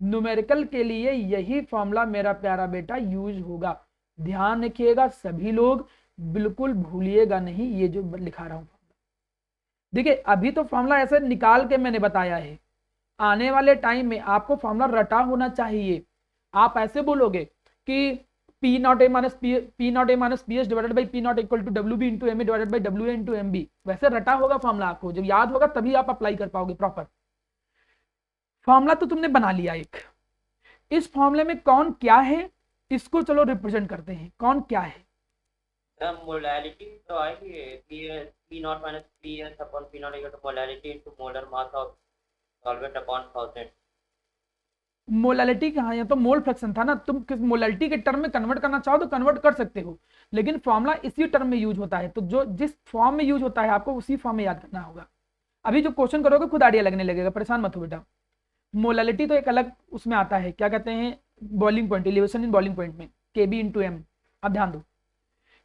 न्यूमेरिकल के लिए यही फॉर्मूला मेरा प्यारा बेटा यूज होगा। ध्यान रखिएगा सभी लोग, बिल्कुल भूलिएगा नहीं ये जो लिखा रहा हूं। देखिए अभी तो फॉर्मूला ऐसे निकाल के मैंने बताया है, आने वाले टाइम में आपको फॉर्मूला रटा होना चाहिए। आप ऐसे बोलोगे कि P not A minus P S divided by P not equal to W B into M A divided by W A into M B. वैसे रटा होगा फॉर्मूला, आपको जब याद होगा तभी आप अप्लाई कर पाओगे प्रॉपर। फॉर्मूला तो तुमने बना लिया एक। इस फॉर्मूले में कौन क्या है इसको चलो रिप्रेजेंट करते हैं, कौन क्या है। मोलैलिटी तो आएगी P not minus P S upon P not equal to molality into molar mass of solvent upon 1000। Molality कहाँ, या तो मोल फ्रैक्शन था ना, तुम किस मोलैलिटी के टर्म में कन्वर्ट करना चाहो तो कन्वर्ट कर सकते हो, लेकिन फॉर्मूला इसी टर्म में यूज होता है, तो जो जिस फॉर्म में यूज होता है आपको उसी फॉर्म में याद करना होगा। अभी जो क्वेश्चन करोगे खुद आइडिया लगने लगेगा, परेशान मत हो बेटा। मोलैलिटी तो एक अलग उसमें आता है, क्या कहते हैं, boiling point, elevation in boiling point में केबी इंटू एम। अब ध्यान दो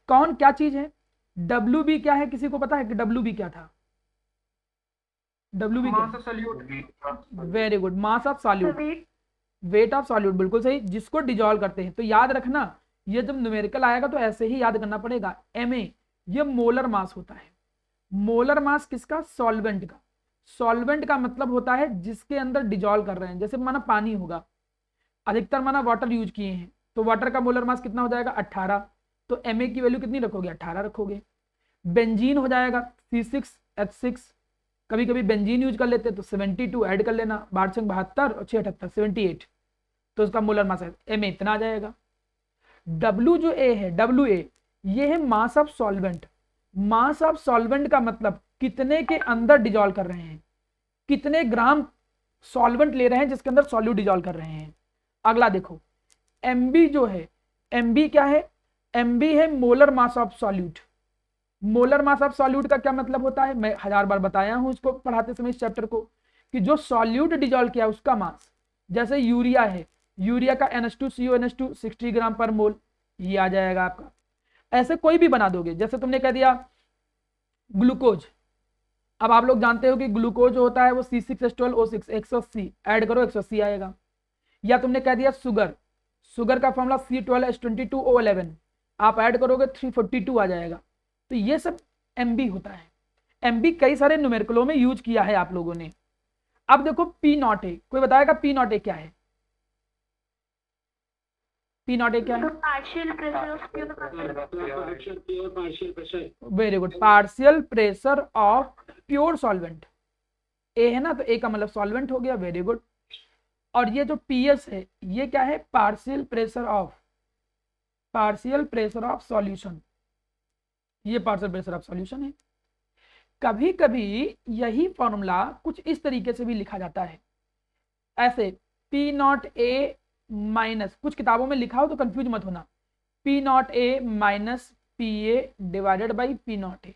कौन क्या चीज है। डब्ल्यू बी क्या है, किसी को पता है कि डब्ल्यू बी क्या था। W B Mass of solute. Very good, mass of solute, weight of solute, बिल्कुल सही, जिसको डिजॉल्व करते हैं। तो याद रखना ये जब न्यूमेरिकल आएगा तो ऐसे ही याद करना पड़ेगा। एम ए ये मोलर मास होता है। मोलर मास किसका, सॉल्वेंट का। सॉल्वेंट का मतलब होता है जिसके अंदर डिजॉल्व कर रहे हैं, जैसे माना पानी होगा, अधिकतर माना वाटर यूज किए हैं, तो वाटर का मोलर मास कितना हो जाएगा 18, तो एम की वैल्यू कितनी रखोगे 18 रखोगे। बेंजीन हो जाएगा C6H6, कभी कभी बेंजीन यूज कर लेते तो 72 ऐड कर लेना, 72 और 78 78, तो उसका मोलर मास है एम इतना आ जाएगा। डब्ल्यू जो ए है, डब्ल्यू ए ये है मास of solvent. Mass of solvent का मतलब कितने के अंदर डिजॉल्व कर रहे हैं, कितने ग्राम सॉल्वेंट ले रहे हैं जिसके अंदर सॉल्यूट डिजॉल्व कर रहे हैं। अगला देखो एमबी जो है, एमबी क्या है, एमबी है molar mass of solute. Molar mass of solute का क्या मतलब होता है, मैं 1000 बार बताया हूं इसको पढ़ाते समय इस चैप्टर को, कि जो सॉल्यूट डिजॉल्व किया उसका मास, जैसे यूरिया है, यूरिया का NH2CO NH2 60 ग्राम पर मोल, ये आ जाएगा आपका। ऐसे कोई भी बना दोगे, जैसे तुमने कह दिया ग्लूकोज, अब आप लोग जानते हो कि ग्लूकोज जो होता है वो C6H12O6 180 ऐड करो 180 आएगा। या तुमने कह दिया शुगर, शुगर का फॉर्मूला C12H22O11 आप ऐड करोगे 342 आ जाएगा। तो ये सब एमबी होता है। एमबी कई सारे न्यूमेरिकलों में यूज किया है आप लोगों ने। अब देखो पी नॉट ए, कोई बताएगा पी नॉट ए क्या है, पी नॉट ए क्या है, very good, partial pressure of pure solvent. A है ना तो ए का मतलब सॉल्वेंट हो गया, वेरी गुड। और ये जो पीएस है ये क्या है, पार्शियल प्रेशर ऑफ सॉल्यूशन, ये पार्शियल प्रेशर ऑफ सॉल्यूशन है। कभी कभी यही फॉर्मूला कुछ इस तरीके से भी लिखा जाता है, ऐसे पी नॉट ए माइनस, कुछ किताबों में लिखा हो तो कंफ्यूज मत होना, P not A minus P A divided by P not a,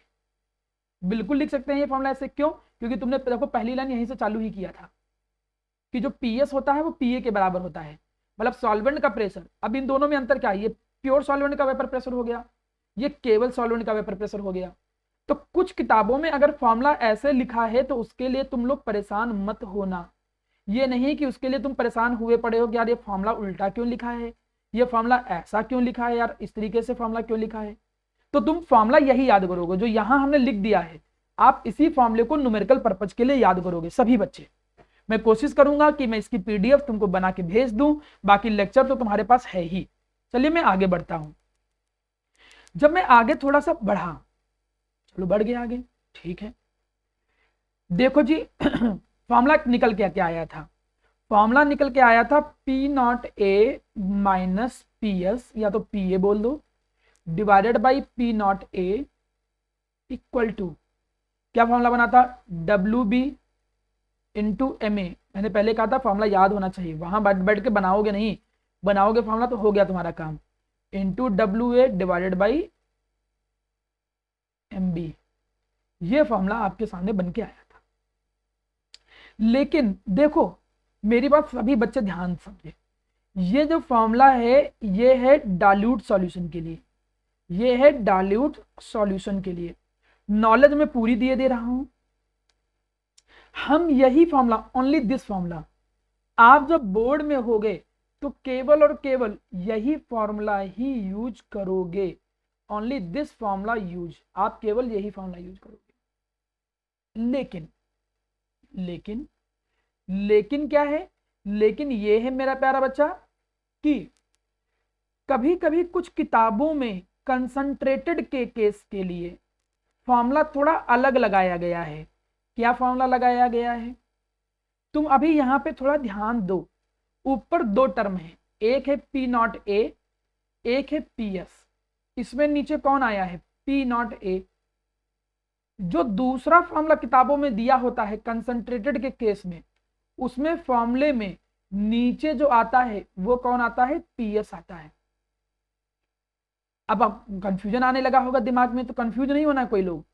बिल्कुल लिख सकते हैं ये फॉर्मूला ऐसे। क्यों, क्योंकि तुमने देखो पहली लाइन यहीं से चालू ही किया था कि जो पीएस होता है वो पीए के बराबर होता है, मतलब सॉल्वेंट का प्रेशर। अब इन दोनों में अंतर क्या है, ये प्योर सॉल्वेंट का वेपर प्रेशर हो गया, ये केवल सॉल्वेंट का वेपर प्रेशर हो गया। तो कुछ किताबों में अगर फॉर्मूला ऐसे लिखा है तो उसके लिए तुम लोग परेशान मत होना। ये नहीं कि उसके लिए तुम परेशान हुए पड़े हो कि यार ये फॉर्मूला उल्टा क्यों लिखा है, ये फॉर्मूला ऐसा क्यों लिखा है, यार इस तरीके से फॉर्मूला क्यों लिखा है। तो तुम फॉर्मूला यही याद करोगे जो यहां हमने लिख दिया है, आप इसी फॉर्मूले को न्यूमेरिकल पर्पज के लिए याद करोगे सभी बच्चे। मैं कोशिश करूंगा कि मैं इसकी पीडीएफ तुमको बना के भेज दूं, बाकी लेक्चर तो तुम्हारे पास है ही। चलिए मैं आगे बढ़ता हूं। जब मैं आगे थोड़ा सा बढ़ा, चलो बढ़ गया आगे, ठीक है। देखो जी फॉर्मूला निकल के क्या आया था, फॉर्मूला निकल के आया था P not A minus P S, या तो पी ए बोल दो, divided by P not A equal to, क्या फॉर्मूला बना था, W B into M A. मैंने पहले कहा था फॉर्मूला याद होना चाहिए, वहां बैठ बैठ के बनाओगे नहीं, बनाओगे फॉर्मूला तो हो गया तुम्हारा काम, into W A divided by M B. ये फॉर्मूला आपके सामने बन के आया था। लेकिन देखो मेरी बात सभी बच्चे ध्यान समझे, ये जो फॉर्मूला है ये है डाल्यूट सॉल्यूशन के लिए, ये है डाल्यूट सॉल्यूशन के लिए। नॉलेज में पूरी दिए दे रहा हूं। हम यही फॉर्मूला, ओनली दिस फॉर्मूला, आप जब बोर्ड में होगे तो केवल और केवल यही फॉर्मूला ही यूज करोगे, ओनली दिस फॉर्मूला यूज, आप केवल यही फॉर्मूला यूज करोगे। लेकिन लेकिन लेकिन क्या है, लेकिन ये है मेरा प्यारा बच्चा कि कभी कभी कुछ किताबों में कंसंट्रेटेड के केस के लिए फॉर्मूला थोड़ा अलग लगाया गया है। क्या फॉर्मूला लगाया गया है? तुम अभी यहां पे थोड़ा ध्यान दो। ऊपर दो टर्म है, एक है पी नॉट ए, एक है पी एस। इसमें नीचे कौन आया है? P not a. जो दूसरा फॉर्मूला किताबों में दिया होता है कंसंट्रेटेड के केस में, उसमें फॉर्मूले में नीचे जो आता है वो कौन आता है? पी एस आता है। अब आप कंफ्यूजन आने लगा होगा दिमाग में, तो कंफ्यूज नहीं होना कोई लोग,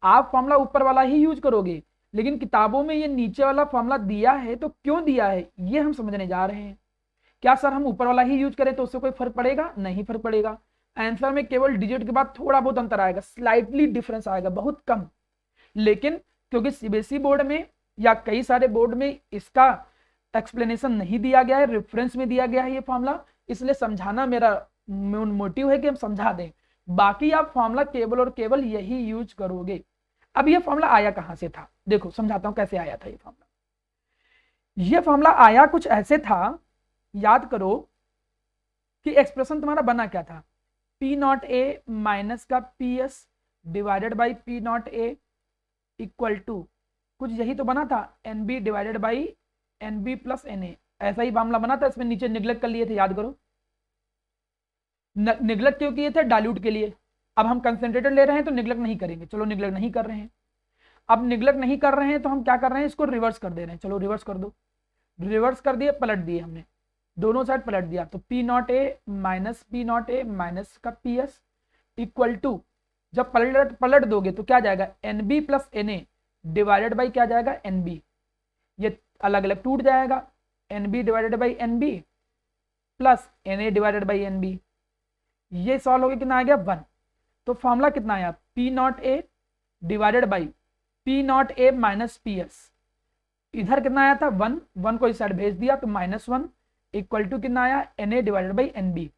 आप फॉर्मूला ऊपर वाला ही यूज करोगे, लेकिन किताबों में ये नीचे वाला फॉर्मूला दिया है तो क्यों दिया है ये हम समझने जा रहे हैं। क्या सर हम ऊपर वाला ही यूज करें तो उससे कोई फर्क पड़ेगा? नहीं फर्क पड़ेगा। आंसर में केवल डिजिट के बाद थोड़ा बहुत अंतर आएगा, स्लाइटली डिफरेंस आएगा, बहुत कम। लेकिन क्योंकि सीबीएसई बोर्ड में या कई सारे बोर्ड में इसका एक्सप्लेनेशन नहीं दिया गया है, रेफरेंस में दिया गया है ये फॉर्मूला, इसलिए समझाना मेरा मोटिव है कि हम समझा दें। बाकी आप फॉर्मूला केवल और केवल यही यूज करोगे। अब ये फॉर्मूला आया कहां से था? देखो समझाता हूं कैसे आया था ये फॉर्मूला। ये फॉर्मूला आया कुछ ऐसे था, याद करो कि एक्सप्रेशन तुम्हारा बना क्या था? पी नॉट ए माइनस का P S divided by P not A equal to कुछ यही तो बना था, N B divided by N B plus N A. ऐसा ही मामला बना था। इसमें नीचे निगलेक्ट कर लिए थे, याद करो। निगलेक्ट क्यों किए थे? डाइल्यूट के लिए। अब हम कंसेंट्रेटेड ले रहे हैं तो निगलेक्ट नहीं करेंगे, चलो निगलेक्ट नहीं कर रहे हैं। अब निगलेक्ट नहीं कर रहे हैं तो हम क्या कर रहे हैं? इसको रिवर्स कर दे रहे हैं। चलो रिवर्स कर दो। रिवर्स कर दिए, पलट दिए हमने, दोनों साइड पलट दिया। तो पी नॉट ए माइनस का पी एस इक्वल टू, जब पलट दोगे तो क्या जाएगा? N B plus N A divided by क्या जाएगा? N B. ये अलग अलग टूट जाएगा, N B divided by N B plus N A divided by N B. ये सॉल्व हो गया, कितना आ गया? 1। तो फॉर्मूला कितना आया? P not a divided by P not A minus P S. इधर कितना आया था? 1, 1 को इस साइड भेज दिया तो -1 इक्वल टू कितना आया? N A divided by N B.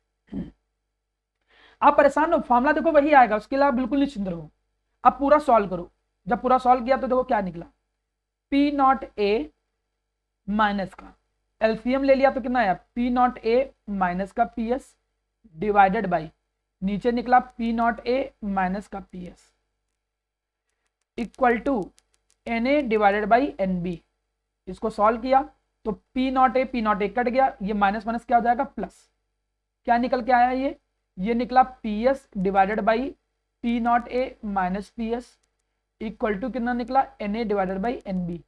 आप परेशान हो, फॉर्मूला देखो वही आएगा, उसके लिए आप बिल्कुल निश्चिंत रहो। अब पूरा सॉल्व करो। जब पूरा सॉल्व किया तो देखो क्या निकला? पी नॉट ए माइनस का एलसीएम ले लिया तो कितना आया? पी नॉट ए माइनस का पी एस डिवाइडेड बाई नीचे निकला पी नॉट ए माइनस का P S equal to N A divided by N B. इसको सॉल्व किया तो पी नॉट ए कट गया, ये माइनस माइनस क्या हो जाएगा? प्लस। क्या निकल के आया? ये निकला P S divided by P not A minus P S equal to कितना निकला? N A divided by N B.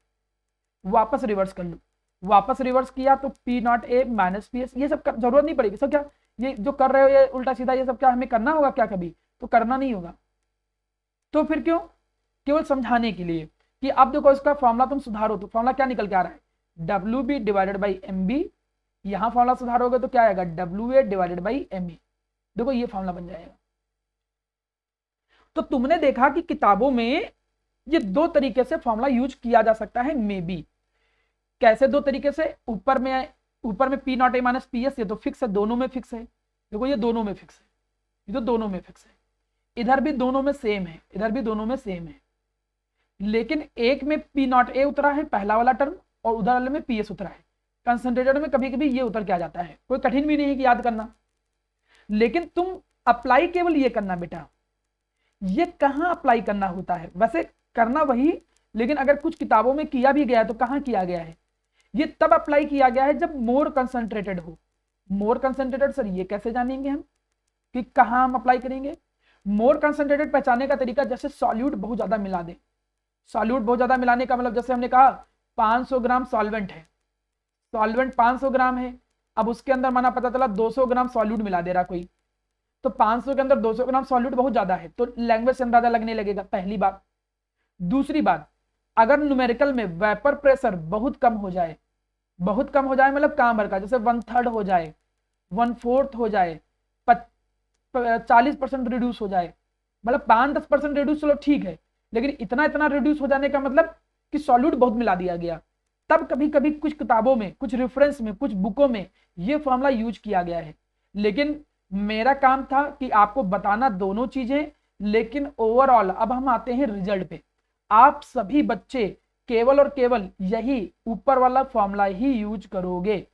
वापस रिवर्स कर लो। वापस रिवर्स किया तो P not A minus P S. ये सब जरूरत नहीं पड़ेगी। सब क्या ये जो कर रहे हो ये उल्टा सीधा, ये सब क्या हमें करना होगा क्या? कभी तो करना नहीं होगा। तो फिर क्यों? केवल समझाने के लिए कि अब देखो इसका फॉर्मूला तुम सुधारो तो फॉर्मूला क्या निकल के आ रहा है? W B divided by M B. यहां फॉर्मूला सुधारोगे तो क्या आएगा? W A divided by M A. देखो ये फॉर्मूला बन जाएगा। तो तुमने देखा कि किताबों में ये दो तरीके से फॉर्मूला यूज किया जा सकता है। मे बी कैसे दो तरीके से? ऊपर में P not A minus P S, ये तो फिक्स है, दोनों में फिक्स है। देखो ये दोनों में फिक्स है, ये तो दोनों में फिक्स है। इधर भी दोनों में सेम है, इधर भी दोनों में सेम है। लेकिन एक में पी नॉट ए उतरा है पहला वाला टर्म, और उधर वाले में पी एस उतरा है। कंसंट्रेटेड में कभी कभी ये उतर के आ जाता है, कोई कठिन भी नहीं है कि याद करना। लेकिन तुम अप्लाई केवल ये करना बेटा, ये कहाँ अप्लाई करना होता है? वैसे करना वही, लेकिन अगर कुछ किताबों में किया भी गया है तो कहाँ किया गया है? ये तब अप्लाई किया गया है जब मोर कंसंट्रेटेड हो। मोर कंसंट्रेटेड सर ये कैसे जानेंगे हम कि कहाँ हम अप्लाई करेंगे? मोर कंसंट्रेटेड पहचानने का तरीका, जैसे सॉल्यूट बहुत ज्यादा मिला दे। सॉल्यूट बहुत ज्यादा मिलाने का मतलब, जैसे हमने कहा 500 ग्राम सॉल्वेंट है, सॉल्वेंट 500 ग्राम है, अब उसके अंदर माना पता चला 200 ग्राम सॉल्यूट मिला दे रहा कोई, तो 500 के अंदर 200 ग्राम सॉल्यूट बहुत ज्यादा है, तो लैंग्वेज से अंदाजा लगने लगेगा, पहली बात। दूसरी बात, अगर न्यूमेरिकल में वेपर प्रेशर बहुत कम हो जाए, बहुत कम हो जाए मतलब काम भर का, जैसे 1/3 हो जाए, 1/4 हो जाए, 40% रिड्यूस हो जाए, मतलब 5-10% रिड्यूस, चलो ठीक है, लेकिन इतना इतना रिड्यूस हो जाने का मतलब कि सॉल्यूट बहुत मिला दिया गया, तब कभी कभी कुछ किताबों में, कुछ रेफरेंस में, कुछ बुकों में ये फॉर्मूला यूज किया गया है। लेकिन मेरा काम था कि आपको बताना दोनों चीजें, लेकिन ओवरऑल अब हम आते हैं रिजल्ट पे। आप सभी बच्चे केवल और केवल यही ऊपर वाला फॉर्मूला ही यूज करोगे,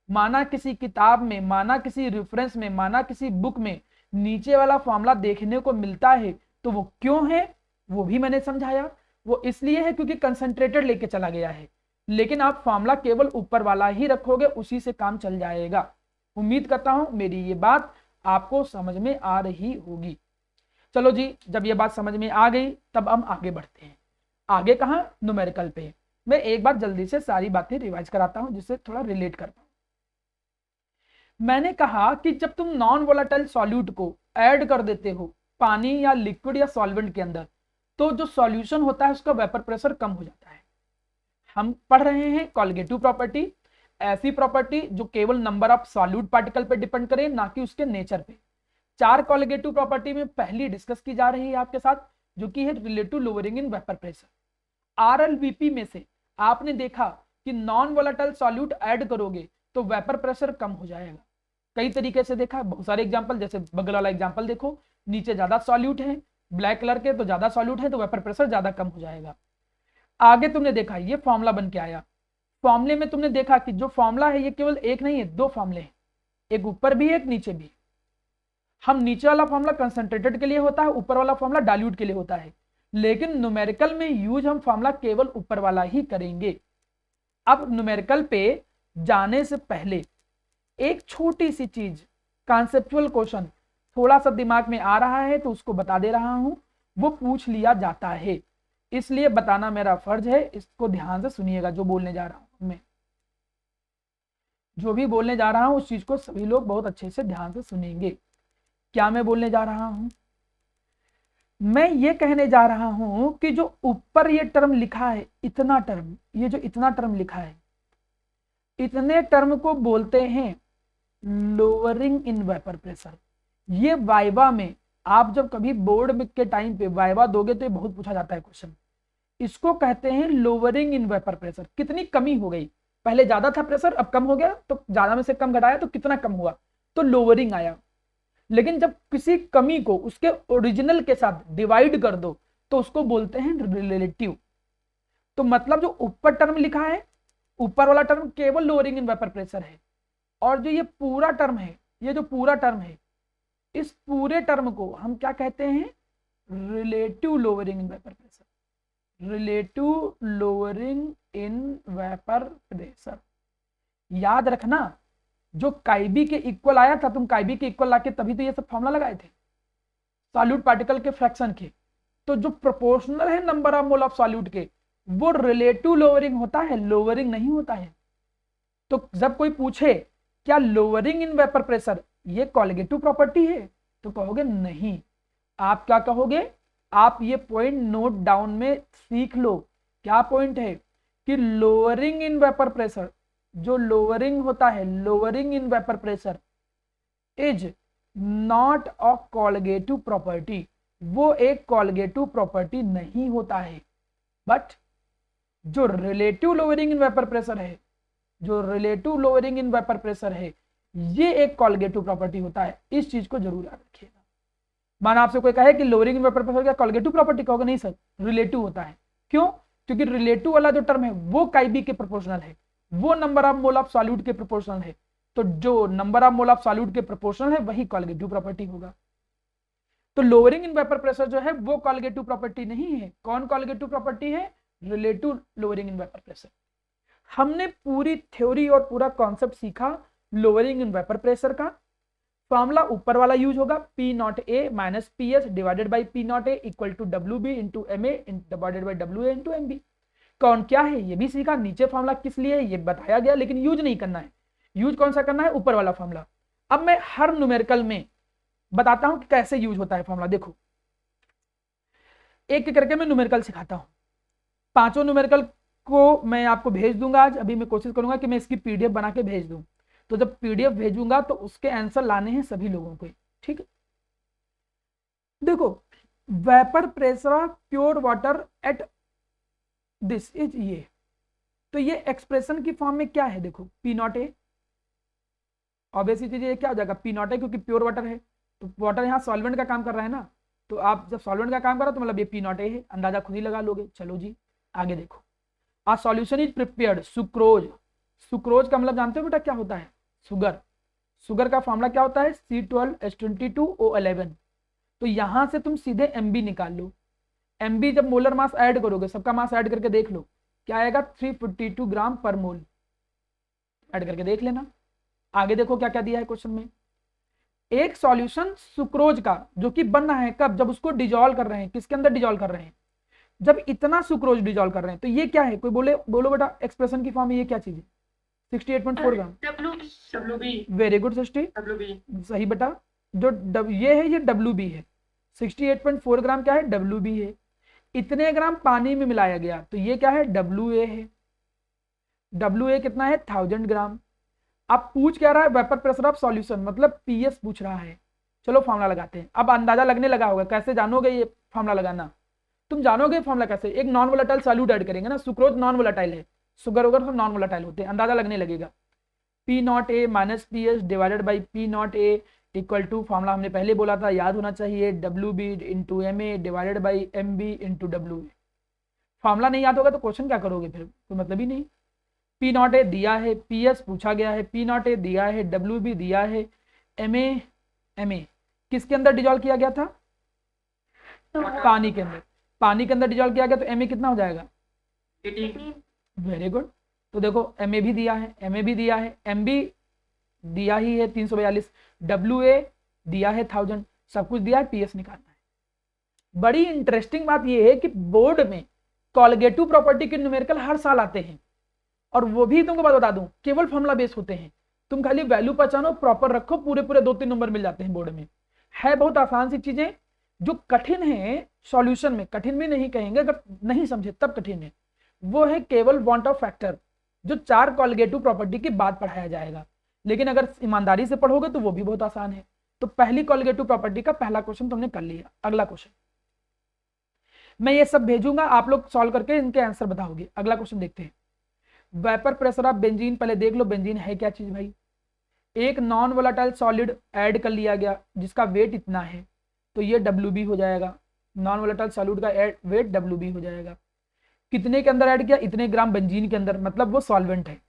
माना किसी किताब में, माना किसी रेफरेंस में, माना किसी बुक में नीचे वाला फॉर्मूला देखने को मिलता है, तो वो क्यों है वो भी मैंने समझाया। वो इसलिए है क्योंकि कंसंट्रेटेड लेके चला गया है, लेकिन आप फॉर्मूला केवल ऊपर वाला ही रखोगे, उसी से काम चल जाएगा। उम्मीद करता हूं मेरी ये बात आपको समझ में आ रही होगी। चलो जी, जब ये बात समझ में आ गई तब हम आगे बढ़ते हैं। आगे कहां? न्यूमेरिकल पे। मैं एक बार जल्दी से सारी बातें रिवाइज कराता हूं जिससे थोड़ा रिलेट कर पाऊं। मैंने कहा कि जब तुम नॉन वोलेटाइल सॉल्यूट को ऐड कर देते हो पानी या लिक्विड या सॉल्वेंट के अंदर, तो जो सॉल्यूशन होता है उसका वेपर प्रेशर कम हो जाता है। हम पढ़ रहे हैं कॉलिगेटिव प्रॉपर्टी, ऐसी प्रॉपर्टी जो केवल नंबर ऑफ सॉल्यूट पार्टिकल पे डिपेंड करे, ना कि उसके नेचर पे। 4 कॉलिगेटिव प्रॉपर्टी में पहली डिस्कस की जा रही है आपके साथ, जो कि है relative lowering in vapour pressure. RLVP में से आपने देखा कि नॉन वोलेटाइल सॉल्यूट ऐड करोगे तो वेपर प्रेशर कम हो जाएगा। कई तरीके से देखा, बहुत सारे एग्जांपल, जैसे बगल वाला एग्जांपल देखो, नीचे ज्यादा सॉल्यूट है ब्लैक कलर के, तो ज्यादा सॉल्यूट है तो वेपर प्रेशर ज्यादा कम हो जाएगा। आगे तुमने देखा ये फॉर्मूला बन के आया। फॉर्मूले में तुमने देखा कि जो फॉर्मूला है ये केवल एक नहीं है, 2 फॉर्मूले हैं, एक ऊपर भी एक नीचे भी। हम नीचे वाला फॉर्मूला कंसंट्रेटेड के लिए होता है, ऊपर वाला फॉर्मूला डाइल्यूट के लिए होता है, लेकिन न्यूमेरिकल में यूज हम फॉर्मूला केवल ऊपर वाला ही करेंगे। अब न्यूमेरिकल पे जाने से पहले एक छोटी सी चीज, कॉन्सेप्चुअल क्वेश्चन थोड़ा सा दिमाग में आ रहा है तो उसको बता दे रहा हूं, वो पूछ लिया जाता है, इसलिए बताना मेरा फर्ज है। इसको ध्यान से सुनिएगा, जो बोलने जा रहा हूं मैं, जो भी बोलने जा रहा हूं उस चीज को सभी लोग बहुत अच्छे से ध्यान से सुनेंगे। क्या मैं बोलने जा रहा हूं? मैं ये कहने जा रहा हूं कि जो ऊपर ये टर्म लिखा है, इतना टर्म, ये जो इतना टर्म लिखा है, इतने टर्म को बोलते हैं लोअरिंग इन वेपर प्रेशर। ये वाइवा में आप जब कभी बोर्ड के टाइम पे वाइवा दोगे तो ये बहुत पूछा जाता है क्वेश्चन। इसको कहते हैं लोअरिंग इन वेपर प्रेशर। कितनी कमी हो गई, पहले ज्यादा था प्रेशर, अब कम हो गया, तो ज्यादा में से कम घटाया तो कितना कम हुआ, तो लोअरिंग आया। लेकिन जब किसी कमी को उसके ओरिजिनल के साथ डिवाइड कर दो तो उसको बोलते हैं रिलेटिव। तो मतलब जो ऊपर टर्म लिखा है, ऊपर वाला टर्म केवल लोअरिंग इन वेपर प्रेशर है, और जो ये पूरा टर्म है, ये जो पूरा टर्म है, इस पूरे टर्म को हम क्या कहते हैं? Relative lowering in vapour pressure. Relative lowering in vapour pressure. याद रखना, जो काइबी के इक्वल आया था, तुम काइबी के इक्वल लाके तभी तो ये सब फॉर्मूला लगाए थे सॉल्यूट पार्टिकल के फ्रैक्शन के। तो जो प्रोपोर्शनल है number of mole of solute के, वो रिलेटिव लोअरिंग होता है, लोअरिंग नहीं होता है। तो जब कोई पूछे क्या लोअरिंग इन वेपर प्रेशर ये कॉलिगेटिव प्रॉपर्टी है, तो कहोगे नहीं। आप क्या कहोगे? आप ये पॉइंट नोट डाउन में सीख लो। क्या पॉइंट है? कि लोअरिंग इन वेपर प्रेशर, जो लोअरिंग होता है, lowering in vapour pressure is not a colligative property. वो एक कॉलिगेटिव प्रॉपर्टी नहीं होता है। बट जो relative lowering in vapour pressure है, जो relative lowering in vapour pressure है, ये एक कॉलिगेटिव प्रॉपर्टी होता है। इस चीज को जरूर याद रखिएगा। माना आपसे कोई कहे कि लोअरिंग इन वेपर प्रेशर क्या कॉलिगेटिव प्रॉपर्टी, कहोगे नहीं सर, रिलेटिव होता है। क्यों? क्योंकि रिलेटिव वाला जो टर्म है वो काइबी के प्रोपोर्शनल है, वो number of mole of solute के प्रोपोर्शनल है। तो जो number of mole of solute के प्रोपोर्शनल है वही कॉलिगेटिव प्रॉपर्टी होगा। तो लोअरिंग इन वेपर प्रेशर जो है वो कॉलिगेटिव प्रॉपर्टी नहीं है। कौन कॉलिगेटिव प्रॉपर्टी है? Relative lowering in vapour pressure. हमने पूरी थ्योरी और पूरा कॉन्सेप्ट सीखा लोअरिंग इन वेपर प्रेशर का। फॉर्मूला ऊपर वाला यूज होगा, P not A minus P S divided by P not A equal to W B into M A divided by W A into M B. कौन क्या है ये भी सीखा, नीचे फॉर्मूला किस लिए ये बताया गया, लेकिन यूज नहीं करना है। यूज कौन सा करना है? ऊपर वाला फॉर्मूला। अब मैं हर न्यूमेरिकल में बताता हूं कि कैसे यूज होता है फॉर्मूला। देखो, एक एक करके मैं न्यूमेरिकल सिखाता हूं। 5 न्यूमेरिकल को मैं आपको भेज दूंगा आज। अभी मैं कोशिश करूंगा कि मैं इसकी पीडीएफ बना के भेज दूं। तो जब पीडीएफ भेजूंगा तो उसके आंसर लाने हैं सभी लोगों को, ठीक है? देखो, vapour pressure of pure water at this is ये। तो ये एक्सप्रेशन की फॉर्म में क्या है? देखो, P नॉट ए, ऑब्वियसली चीज ये क्या हो जाएगा? P नॉट ए, क्योंकि प्योर वाटर है तो वाटर यहाँ सॉल्वेंट का काम कर रहा है ना, तो आप जब सॉल्वेंट का काम कर रहे हो तो मतलब ये P नॉट ए है, अंदाजा खुद ही लगा लोगे। चलो जी आगे देखो। A solution is prepared sucrose. Sucrose का मतलब जानते हो बेटा क्या होता है? शुगर, शुगर का फॉर्मूला क्या होता है C12H22O11। तो यहां से तुम सीधे Mb निकाल लो। Mb जब मोलर मास ऐड करोगे, सबका मास ऐड करके देख लो क्या आएगा, 352 ग्राम पर मोल। ऐड करके देख लेना। आगे देखो क्या क्या दिया है क्वेश्चन में। एक सॉल्यूशन सुक्रोज का जो कि बन रहा है कब, जब उसको डिजोल्व कर रहे हैं, किसके अंदर डिजोल्व कर रहे हैं, जब इतना सुक्रोज डिजोल्व कर रहे हैं। तो ये क्या है, कोई बोले, बोलो बेटा एक्सप्रेशन की फॉर्म में ये क्या चीज है, 68.4 ग्राम। WB वेरी गुड सृष्टि, सही बेटा। जो ये है ये WB है, 68.4 ग्राम क्या है, WB है। इतने ग्राम पानी में मिलाया गया तो ये क्या है, WA है। WA कितना है, 1000 ग्राम। अब पूछ क्या रहा है, वेपर प्रेशर ऑफ सॉल्यूशन, मतलब PS पूछ रहा है। चलो फॉर्मूला लगाते हैं। अब अंदाजा लगने लगा होगा, कैसे जानोगे ये फॉर्मूला लगाना, तुम जानोगे फॉर्मूला कैसे, एक नॉन वोलेटाइल सॉल्यूट ऐड करेंगे ना, सुक्रोज नॉन वोलेटाइल है, शुगर वगैरह सब नॉन वोलेटाइल होते हैं, अंदाजा लगने लगेगा। P0A minus PS divided by P0A equal to, formula हमने पहले बोला था, याद होना चाहिए, WB into MA divided by MB into WA। फॉर्मूला नहीं याद होगा तो क्वेश्चन क्या करोगे, फिर कोई मतलब ही नहीं। P0A दिया है, PS पूछा गया है, P0A दिया है, WB दिया है, MA किसके अंदर डिजोल्व किया गया था, पानी के अंदर। पानी के अंदर डिजोल्व किया गया तो MA कितना हो जाएगा, 18। Very good. तो देखो MA भी दिया है, MA भी दिया है, MB दिया ही है 342, WA दिया है 1000, सब कुछ दिया है, PS निकालना है। बड़ी इंटरेस्टिंग बात यह है कि बोर्ड में कॉलगेटिव प्रॉपर्टी के न्यूमेरिकल हर साल आते हैं, और वो भी तुमको बात बता दूं केवल फॉर्मूला बेस होते हैं। तुम खाली वैल्यू पहचानो, प्रॉपर रखो, पूरे पूरे 2-3 नंबर मिल जाते हैं बोर्ड में। है बहुत आसान सी चीजें, जो कठिन है सॉल्यूशन में, कठिन भी नहीं कहेंगे, अगर नहीं समझे तब कठिन है, वो है केवल वांट ऑफ फैक्टर, जो 4 कॉलगेटिव प्रॉपर्टी के बाद पढ़ाया जाएगा। लेकिन अगर ईमानदारी से पढ़ोगे तो वो भी बहुत आसान है। तो पहली कॉलगेटिव प्रॉपर्टी का पहला क्वेश्चन तुमने कर लिया। अगला क्वेश्चन मैं ये सब भेजूंगा, आप लोग सॉल्व करके इनके आंसर बताओगे। अगला क्वेश्चन देखते हैं। वेपर प्रेशर ऑफ बेंजीन, पहले देख लो बेंजीन है क्या चीज भाई। एक नॉन वोलेटाइल सॉलिड ऐड कर लिया गया जिसका वेट इतना है, तो ये WB हो जाएगा। नॉन वोलेटाइल सॉलिड का वेट WB हो जाएगा। कितने के अंदर ऐड किया, इतने ग्राम बेंजीन के अंदर, मतलब वो सॉल्वेंट है।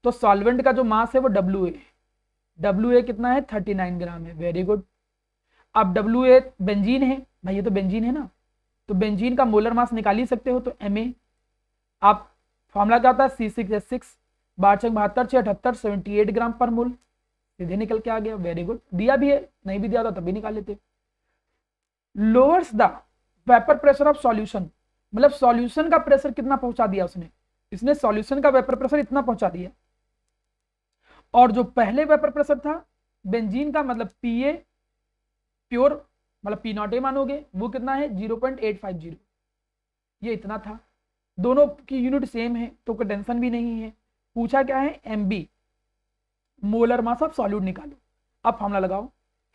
तो सॉल्वेंट का जो मास है वो WA है। WA कितना है, 39 ग्राम है। Very good. अब WA बेंजीन है भाई, ये तो बेंजीन है ना, तो बेंजीन का मोलर मास निकाल ही सकते हो, तो MA। आप फॉर्मूला क्या होता है, C6H6 72 6 78 78 ग्राम पर मोल, सीधे निकल के आ गया। Very good. दिया भी है, नहीं भी दिया था तब भी निकाल लेते। Lowers the vapour pressure of solution, मतलब सॉल्यूशन का प्रेशर कितना पहुंचा दिया उसने, इसने सॉल्यूशन का वेपर प्रेशर इतना पहुंचा दिया। और जो पहले वेपर प्रेशर था बेंजीन का, मतलब PA प्योर, मतलब P0A मानोगे, वो कितना है 0.850, ये इतना था। दोनों की यूनिट सेम है तो कोई टेंशन भी नहीं है। पूछा क्या है, MB molar mass of solute निकालो। अब फॉर्मूला लगाओ।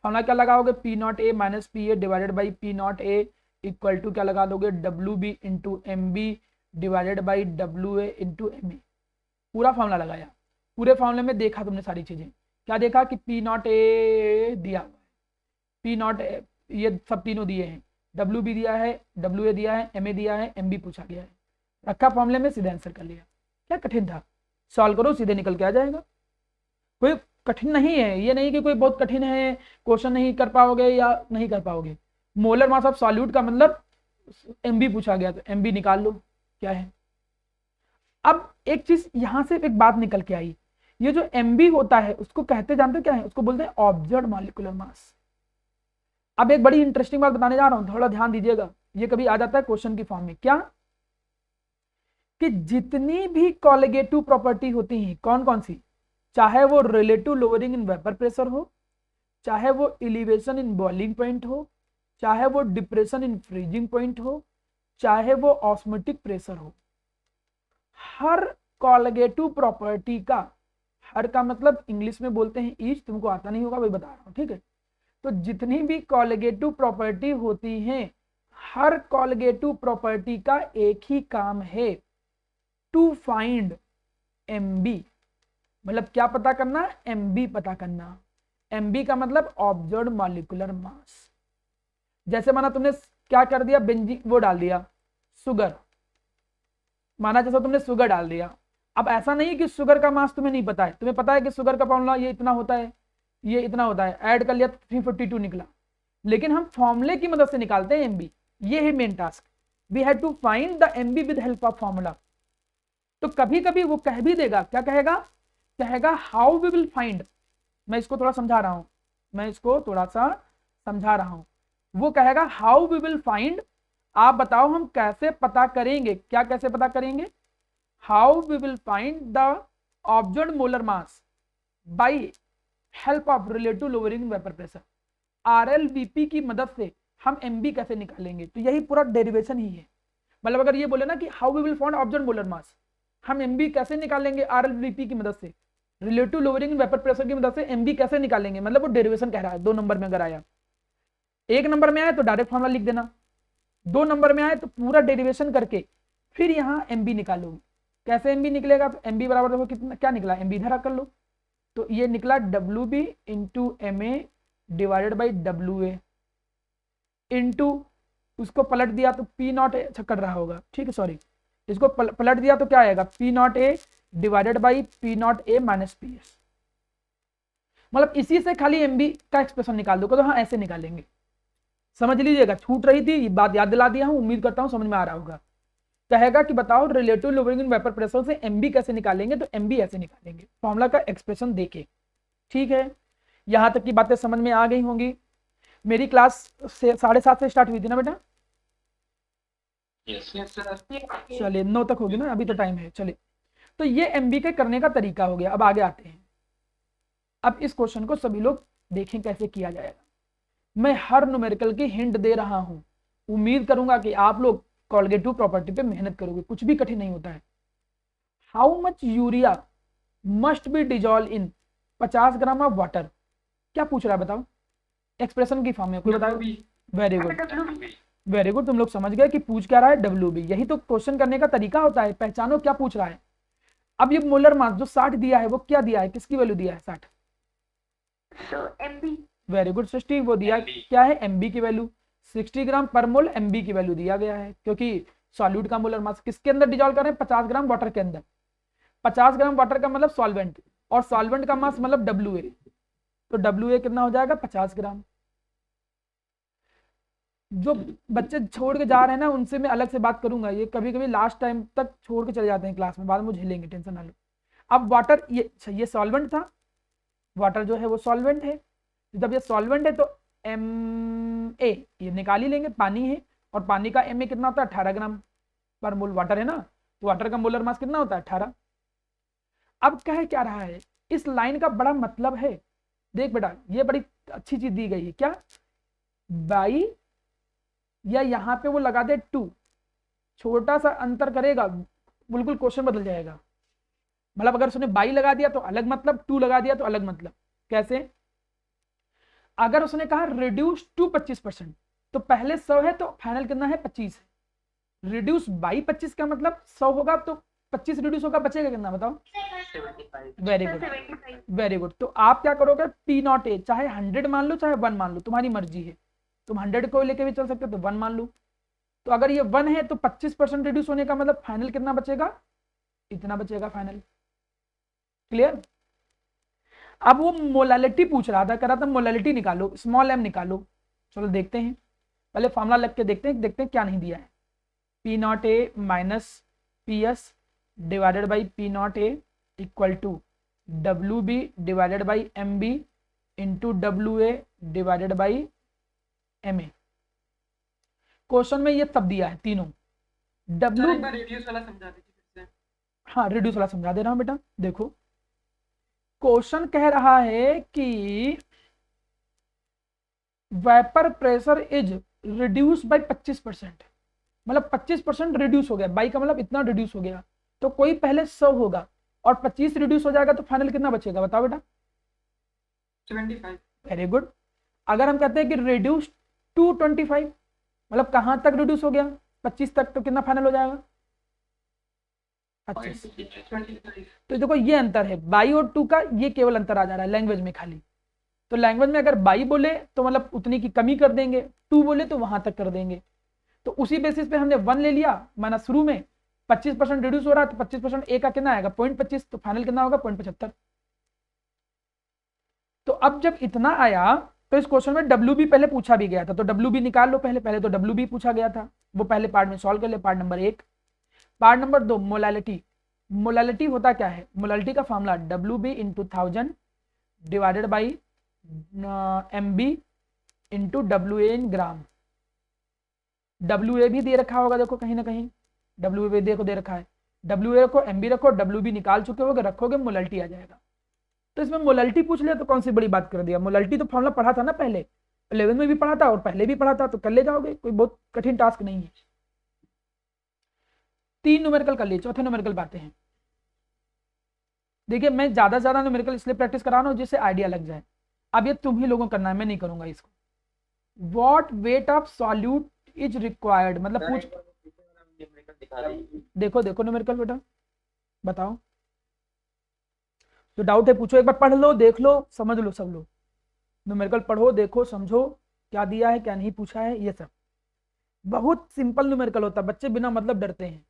फॉर्मूला क्या लगाओगे, P0A minus PA divided by P0A equal to क्या लगा दोगे, WB into MB divided by WA into MA। पूरा फॉर्मूला लगाया। पूरे फॉर्मूले में देखा तुमने सारी चीजें, क्या देखा कि P0A दिया हुआ है, P0A ये सब तीनों दिए हैं, WB दिया है, WA दिया है, MA दिया है, MB पूछा गया है, रखा फॉर्मूले में, सीधे आंसर कर लिया। क्या कठिन था, सॉल्व करो सीधे निकल के आ जाएगा। कोई कठिन नहीं है, ये नहीं कि कोई बहुत कठिन है क्वेश्चन नहीं कर पाओगे या नहीं कर पाओगे। मोलर मास ऑफ सॉल्यूट का मतलब MB पूछा गया तो MB निकाल लो क्या है। अब एक चीज यहां से एक बात निकल के आई, ये जो MB होता है उसको कहते जानते क्या है, उसको बोलते हैं ऑब्जर्व्ड मॉलिक्यूलर मास। अब एक बड़ी इंटरेस्टिंग बात बताने जा रहा हूं, थोड़ा ध्यान दीजिएगा, ये कभी आ जाता है क्वेश्चन की फॉर्म में, क्या कि जितनी भी कॉलिगेटिव प्रॉपर्टी होती हैं, कौन कौन सी, चाहे वो relative lowering in vapour pressure हो, चाहे वो एलिवेशन इन बॉइलिंग पॉइंट हो, चाहे वो डिप्रेशन इन फ्रीजिंग पॉइंट हो, चाहे वो ऑस्मोटिक प्रेशर हो, हर कॉलिगेटिव प्रॉपर्टी का, हर का मतलब इंग्लिश में बोलते हैं ईच, तुमको आता नहीं होगा वही बता रहा हूं, ठीक है। तो जितनी भी कॉलिगेटिव प्रॉपर्टी होती हैं, हर कॉलिगेटिव प्रॉपर्टी का एक ही काम है, टू फाइंड MB, मतलब क्या पता करना, MB पता करना। MB का मतलब ऑब्जर्व्ड मॉलिक्यूलर मास। जैसे माना तुमने क्या कर दिया, बेंजीन वो डाल दिया, शुगर, माना जैसा तुमने शुगर डाल दिया, अब ऐसा नहीं है कि शुगर का मास तुम्हें नहीं पता है, तुम्हें पता है कि शुगर का फॉर्मूला ये इतना होता है, ये इतना होता है, ऐड कर लिया तो 342 निकला, लेकिन हम फॉर्मूले की मदद से निकालते हैं एमबी। ये है main task, we have to find the MB with help of formula. तो कभी कभी वो कह भी देगा, क्या कहेगा, कहेगा हाउ वी विल फाइंड। मैं इसको थोड़ा समझा रहा हूं, मैं इसको थोड़ा सा समझा रहा हूं। वो कहेगा हाउ वी विल फाइंड, आप बताओ हम कैसे पता करेंगे, क्या कैसे पता करेंगे, how we will find the observed molar mass by help of relative lowering vapour pressure. RLVP की मदद से हम एमबी कैसे निकालेंगे, तो यही पूरा डेरिवेशन ही है। मतलब अगर ये बोले ना कि how we will find observed molar mass, हम एमबी कैसे निकालेंगे आरएलवीपी की मदद से, रिलेटिव लोअरिंग वेपर प्रेशर की मदद से एमबी कैसे निकालेंगे, मतलब वो डेरिवेशन कह रहा है। 2 नंबर में अगर आया, 1 नंबर में आया तो डायरेक्ट फॉर्मूला लिख देना, 2 नंबर में आए तो पूरा डेरिवेशन करके फिर यहाँ एमबी निकालोगे। कैसे एमबी निकलेगा, तो एमबी बराबर देखो कितना, क्या निकला, एमबी इधर कर लो, तो ये निकला W B into M A divided by W A into, उसको पलट दिया तो पी नॉट ए कर रहा होगा, ठीक है, सॉरी, इसको पलट दिया तो क्या आएगा, P not a divided by P not A minus P S. मतलब इसी से खाली एमबी का एक्सप्रेशन निकाल दो, तो हाँ ऐसे निकालेंगे। समझ लीजिएगा, छूट रही थी ये बात, याद दिला दिया हूं, उम्मीद करता हूं समझ में आ रहा होगा। कहेगा कि बताओ relative lowering in vapour pressure से एमबी कैसे निकालेंगे, तो एमबी ऐसे निकालेंगे फॉर्मूला का एक्सप्रेशन देके। ठीक है, यहां तक की बातें समझ में आ गई होंगी। मेरी क्लास से 7:30 से स्टार्ट हुई थी ना बेटा, Yes, sir. चलिए 9 तक होगी ना, अभी तो टाइम है। चलिए, तो ये एमबी के करने का तरीका हो गया। अब आगे आते हैं, अब इस क्वेश्चन को सभी लोग देखें कैसे किया जाएगा। मैं हर न्यूमेरिकल की हिंट दे रहा हूं, उम्मीद करूंगा कि आप लोग कॉलगेटिव प्रॉपर्टी पे मेहनत करोगे, कुछ भी कठिन नहीं होता है। How much urea must be dissolve in 50 gram of water, क्या पूछ रहा है बताओ, एक्सप्रेशन की फॉर्म में कोई बताओ। वेरी गुड, वेरी गुड, तुम लोग समझ गए कि पूछ क्या रहा है, डब्ल्यू बी। यही तो क्वेश्चन करने का तरीका होता है, पहचानो क्या पूछ रहा है। अब ये मोलर मास जो 60 दिया है, वो क्या दिया है, किसकी वैल्यू दिया है 60, वेरी गुड सृष्टि, वो दिया क्या है, एमबी की वैल्यू। 60 ग्राम पर मोल एमबी की वैल्यू दिया गया है, क्योंकि सॉल्यूट का मोलर मास किसके अंदर डिजॉल्व कर रहे हैं, 50 ग्राम वाटर के अंदर। 50 ग्राम वाटर का मतलब सॉल्वेंट, और सॉल्वेंट का मास मतलब डब्ल्यू ए, तो डब्ल्यू ए कितना हो जाएगा 50 ग्राम। जो बच्चे छोड़ के जा रहे हैं ना, उनसे मैं अलग से बात करूंगा, ये कभी कभी लास्ट टाइम तक छोड़ के चले जाते हैं क्लास में, बाद में झेलेंगे, टेंशन ना लो। अब वाटर, ये सॉल्वेंट था, वाटर जो है वो सॉल्वेंट है, जब ये सॉल्वेंट है तो एम ए ये निकाल ही लेंगे, पानी है, और पानी का एम ए कितना होता है 18 ग्राम पर मोल, वाटर है ना, तो वाटर का मोलर मास कितना होता है 18। अब कह क्या रहा है, इस लाइन का बड़ा मतलब है, देख बेटा ये बड़ी अच्छी चीज दी गई है, क्या बाई, या यहाँ पे वो लगा दे 2, छोटा सा अंतर करेगा, बिल्कुल क्वेश्चन बदल जाएगा। मतलब अगर उसने बाई लगा दिया तो अलग मतलब, 2 लगा दिया तो अलग मतलब। कैसे, अगर उसने कहा रिड्यूस टू 25%, तो पहले 100 है तो फाइनल कितना है 25 है, रिड्यूस बाई 25 का मतलब 100 होगा, तो 25 रिड्यूस होगा, बचेगा कितना बताओ, 75. Very good, very good. तो आप क्या करोगे, पी नॉट ए चाहे 100 मान लो चाहे 1 मान लो, तुम्हारी मर्जी है, तुम 100 को लेके भी चल सकते हो, तो 1 मान लो। तो अगर ये 1 है तो 25% रिड्यूस होने का मतलब फाइनल कितना बचेगा, इतना बचेगा फाइनल। क्लियर। अब वो मोलालिटी पूछ रहा था, कह रहा था मोलालिटी निकालो, स्मॉल एम निकालो। चलो देखते हैं, पहले फॉर्मूला लग के देखते हैं क्या नहीं दिया है। P not A minus P S divided by P not A equal to W B divided by M B into W A divided by M A. Question में ये सब दिया है तीनों, डब्ल्यू, एक बार रेडियस वाला समझा दीजिए फिर से। हाँ रिड्यूस वाला समझा दे रहा हूं बेटा। देखो क्वेश्चन कह रहा है कि vapour pressure is reduce by 25%, मतलब 25% रिड्यूस हो गया, बाई का मतलब इतना रिड्यूस हो गया, तो कोई पहले 100 होगा और 25 रिड्यूस हो जाएगा, तो फाइनल कितना बचेगा बताओ बेटा, 75. Very good. अगर हम कहते हैं कि रिड्यूस टू 25, मतलब कहां तक रिड्यूस हो गया 25 तक, तो कितना फाइनल हो जाएगा 25। 25. तो देखो ये अंतर है, बाई और 2 का, ये केवल अंतर आ जा रहा है लैंग्वेज में खाली। तो लैंग्वेज में अगर बाई बोले तो मतलब उतनी की कमी कर देंगे, 2 बोले तो वहां तक कर देंगे। तो उसी बेसिस पे हमने 1 ले लिया माना शुरू में, 25% रिड्यूस हो रहा है तो 25% ए का कितना आएगा 0.25, तो फाइनल कितना होगा 0.75। तो अब जब इतना आया तो इस क्वेश्चन में डब्ल्यू बी पहले पूछा भी गया था, तो डब्ल्यू बी निकाल लो पहले तो डब्ल्यू बी पूछा गया था, वो पहले पार्ट में सॉल्व कर ले, part number 1। Part number 2 molality. Molality होता क्या है, मोलालिटी का formula W B into 1000 divided by M B into W A in gram. W A भी दे रखा होगा, देखो कहीं ना कहीं डब्ल्यू ए देखो दे रखा है, डब्ल्यू ए रखो, एम बी रखो, डब्ल्यू बी निकाल चुके होगे, रखोगे मोलालिटी आ जाएगा। तो इसमें मोलालिटी पूछ लिया तो कौन सी बड़ी बात कर दिया, मोलालिटी तो फॉर्मूला पढ़ा था ना पहले, 11 में भी पढ़ा था और पहले भी पढ़ा था, तो कर ले जाओगे, कोई बहुत कठिन टास्क नहीं है। 3 न्यूमेरिकल कर लिए, चौथे न्यूमेरिकल पे आते हैं। देखिए मैं ज्यादा से ज्यादा न्यूमेरिकल इसलिए प्रैक्टिस करा रहा हूँ जिससे आइडिया लग जाए। अब ये तुम ही लोगों को करना है, मैं नहीं करूंगा इसको। What wait of solute is required, मतलब पूछ, देखो देखो न्यूमेरिकल बेटा बताओ, जो डाउट है पूछो, एक बार पढ़ लो, देख लो, समझ लो सब लोग, न्यूमेरिकल पढ़ो, देखो, समझो क्या दिया है क्या नहीं पूछा है, ये सब बहुत सिंपल न्यूमेरिकल होता है, बच्चे बिना मतलब डरते हैं।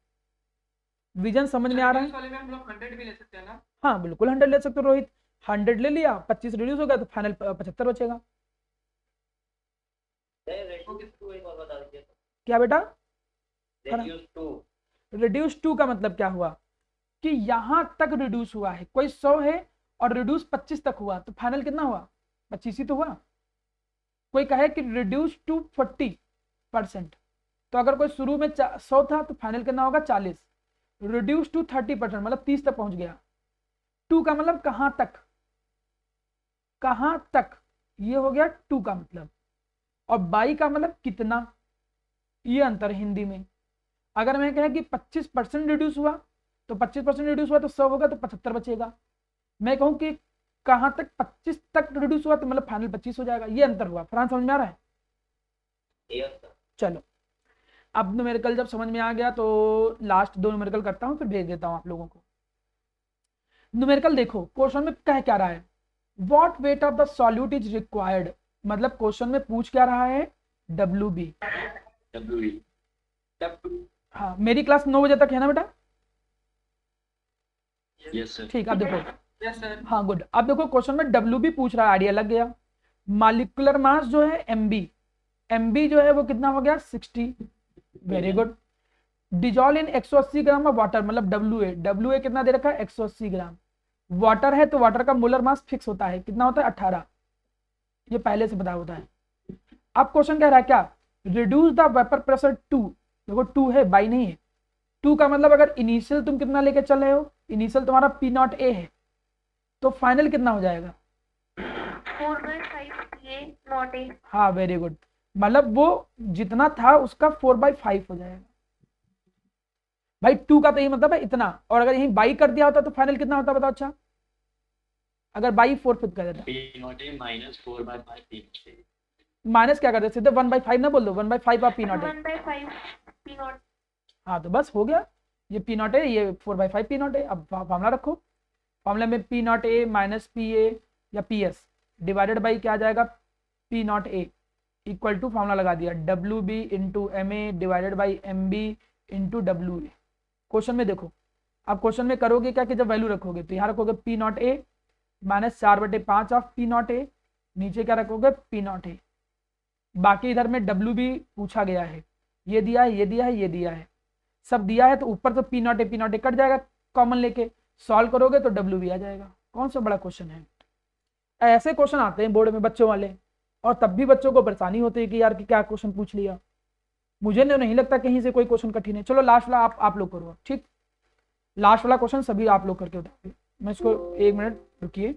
विजन समझ में आ रहा है? वाले में हम लोग 100 भी ले सकते हैं ना? हाँ बिल्कुल 100 ले सकते हो रोहित, 100 ले लिया, 25 रिड्यूस हो गया तो फाइनल 75 बचेगा। क्या बेटा? रिड्यूस टू का मतलब क्या हुआ कि यहां तक रिड्यूस हुआ है, कोई 100 है और रिड्यूस 25 तक हुआ तो फाइनल कितना हुआ 25 ही तो हुआ। कोई कहे कि रिड्यूस टू 40%, तो अगर कोई शुरू में 100 था तो फाइनल कितना होगा 40। रिड्यूस टू 30% मतलब 30 तक पहुंच गया। 2 का मतलब कहां तक, कहां तक, ये हो गया 2 का मतलब। और बाई का मतलब कितना, ये अंतर है हिंदी में। अगर मैं कहें कि 25% रिड्यूस हुआ तो 25% रिड्यूस हुआ तो 100 होगा तो 75 बचेगा। मैं कहूं कि कहां तक 25 तक रिड्यूस हुआ तो मतलब फाइनल 25 हो जाएगा, ये अंतर हुआ। फ्रांस समझ में आ रहा है? चलो अब न्यूमेरिकल जब समझ में आ गया तो लास्ट 2 न्यूमेरिकल करता हूं फिर भेज देता हूं आप लोगों को। न्यूमेरिकल देखो क्वेश्चन में कह क्या रहा है, what weight of the solute is required, मतलब क्वेश्चन में पूछ क्या रहा है डब्ल्यू बी। हाँ मेरी क्लास 9 बजे तक है ना बेटा? Yes sir. ठीक, अब देखो, यस सर। हाँ गुड। अब देखो क्वेश्चन में डब्ल्यू बी पूछ रहा है, आइडिया लग गया। मॉलिक्यूलर मास जो है एम बी जो है वो कितना हो गया 60, very good. Dissolve in 180 gram of water, मतलब डब्ल्यू ए कितना दे रखा है 180 ग्राम। वाटर है तो वाटर का मोलर मास फिक्स होता है, कितना होता है 18, ये पहले से पता होता है। अब क्वेश्चन कह रहा है क्या, रिड्यूस द वेपर प्रेशर 2, देखो 2 है बाई नहीं है। 2 का मतलब अगर इनिशियल तुम कितना लेके चल रहे हो, इनिशियल तुम्हारा पी नॉट ए है तो फाइनल कितना हो जाएगा 4/5 PA नॉट ए। हाँ वेरी गुड, मतलब वो जितना था उसका 4/5 हो जाएगा। भाई 2 का तो यही मतलब है इतना, और अगर यही बाई कर दिया होता तो फाइनल कितना होता बताओ। अच्छा अगर बाई 4/5 कर देता, माइनस क्या कर देते सीधे 1/5 ना बोल दो, 1/5 ऑफ पी नॉट है। 1/5 P नॉट। हाँ तो बस हो गया, ये पी नॉट है, ये 4/5 पी नॉट है। अब फॉर्मूला रखो, फॉर्मूले में P not A minus P A या पी एस डिवाइडेड बाई क्या आ जाएगा P not A equal to formula लगा दिया W B into M A divided by M B into W A. Question में देखो, आप क्वेश्चन में करोगे क्या कि जब वैल्यू रखोगे तो यहाँ रखोगे P not A minus 4/5 of P not a, नीचे क्या रखोगे पी नॉट ए। बाकी इधर में डब्ल्यू बी पूछा गया है, ये दिया है ये दिया है ये दिया है, सब दिया है तो ऊपर तो पी नॉट ए कट जाएगा, कॉमन लेके सॉल्व करोगे तो डब्ल्यू बी आ जाएगा। कौन सा बड़ा क्वेश्चन है, ऐसे क्वेश्चन आते हैं बोर्ड में बच्चों वाले, और तब भी बच्चों को परेशानी होती है कि यार कि क्या क्वेश्चन पूछ लिया। मुझे नहीं लगता कहीं से कोई क्वेश्चन कठिन है। चलो लास्ट वाला आप लोग करो, ठीक, लास्ट वाला क्वेश्चन सभी आप लोग करके बताओगे। मैं इसको 1 मिनट रुकिए।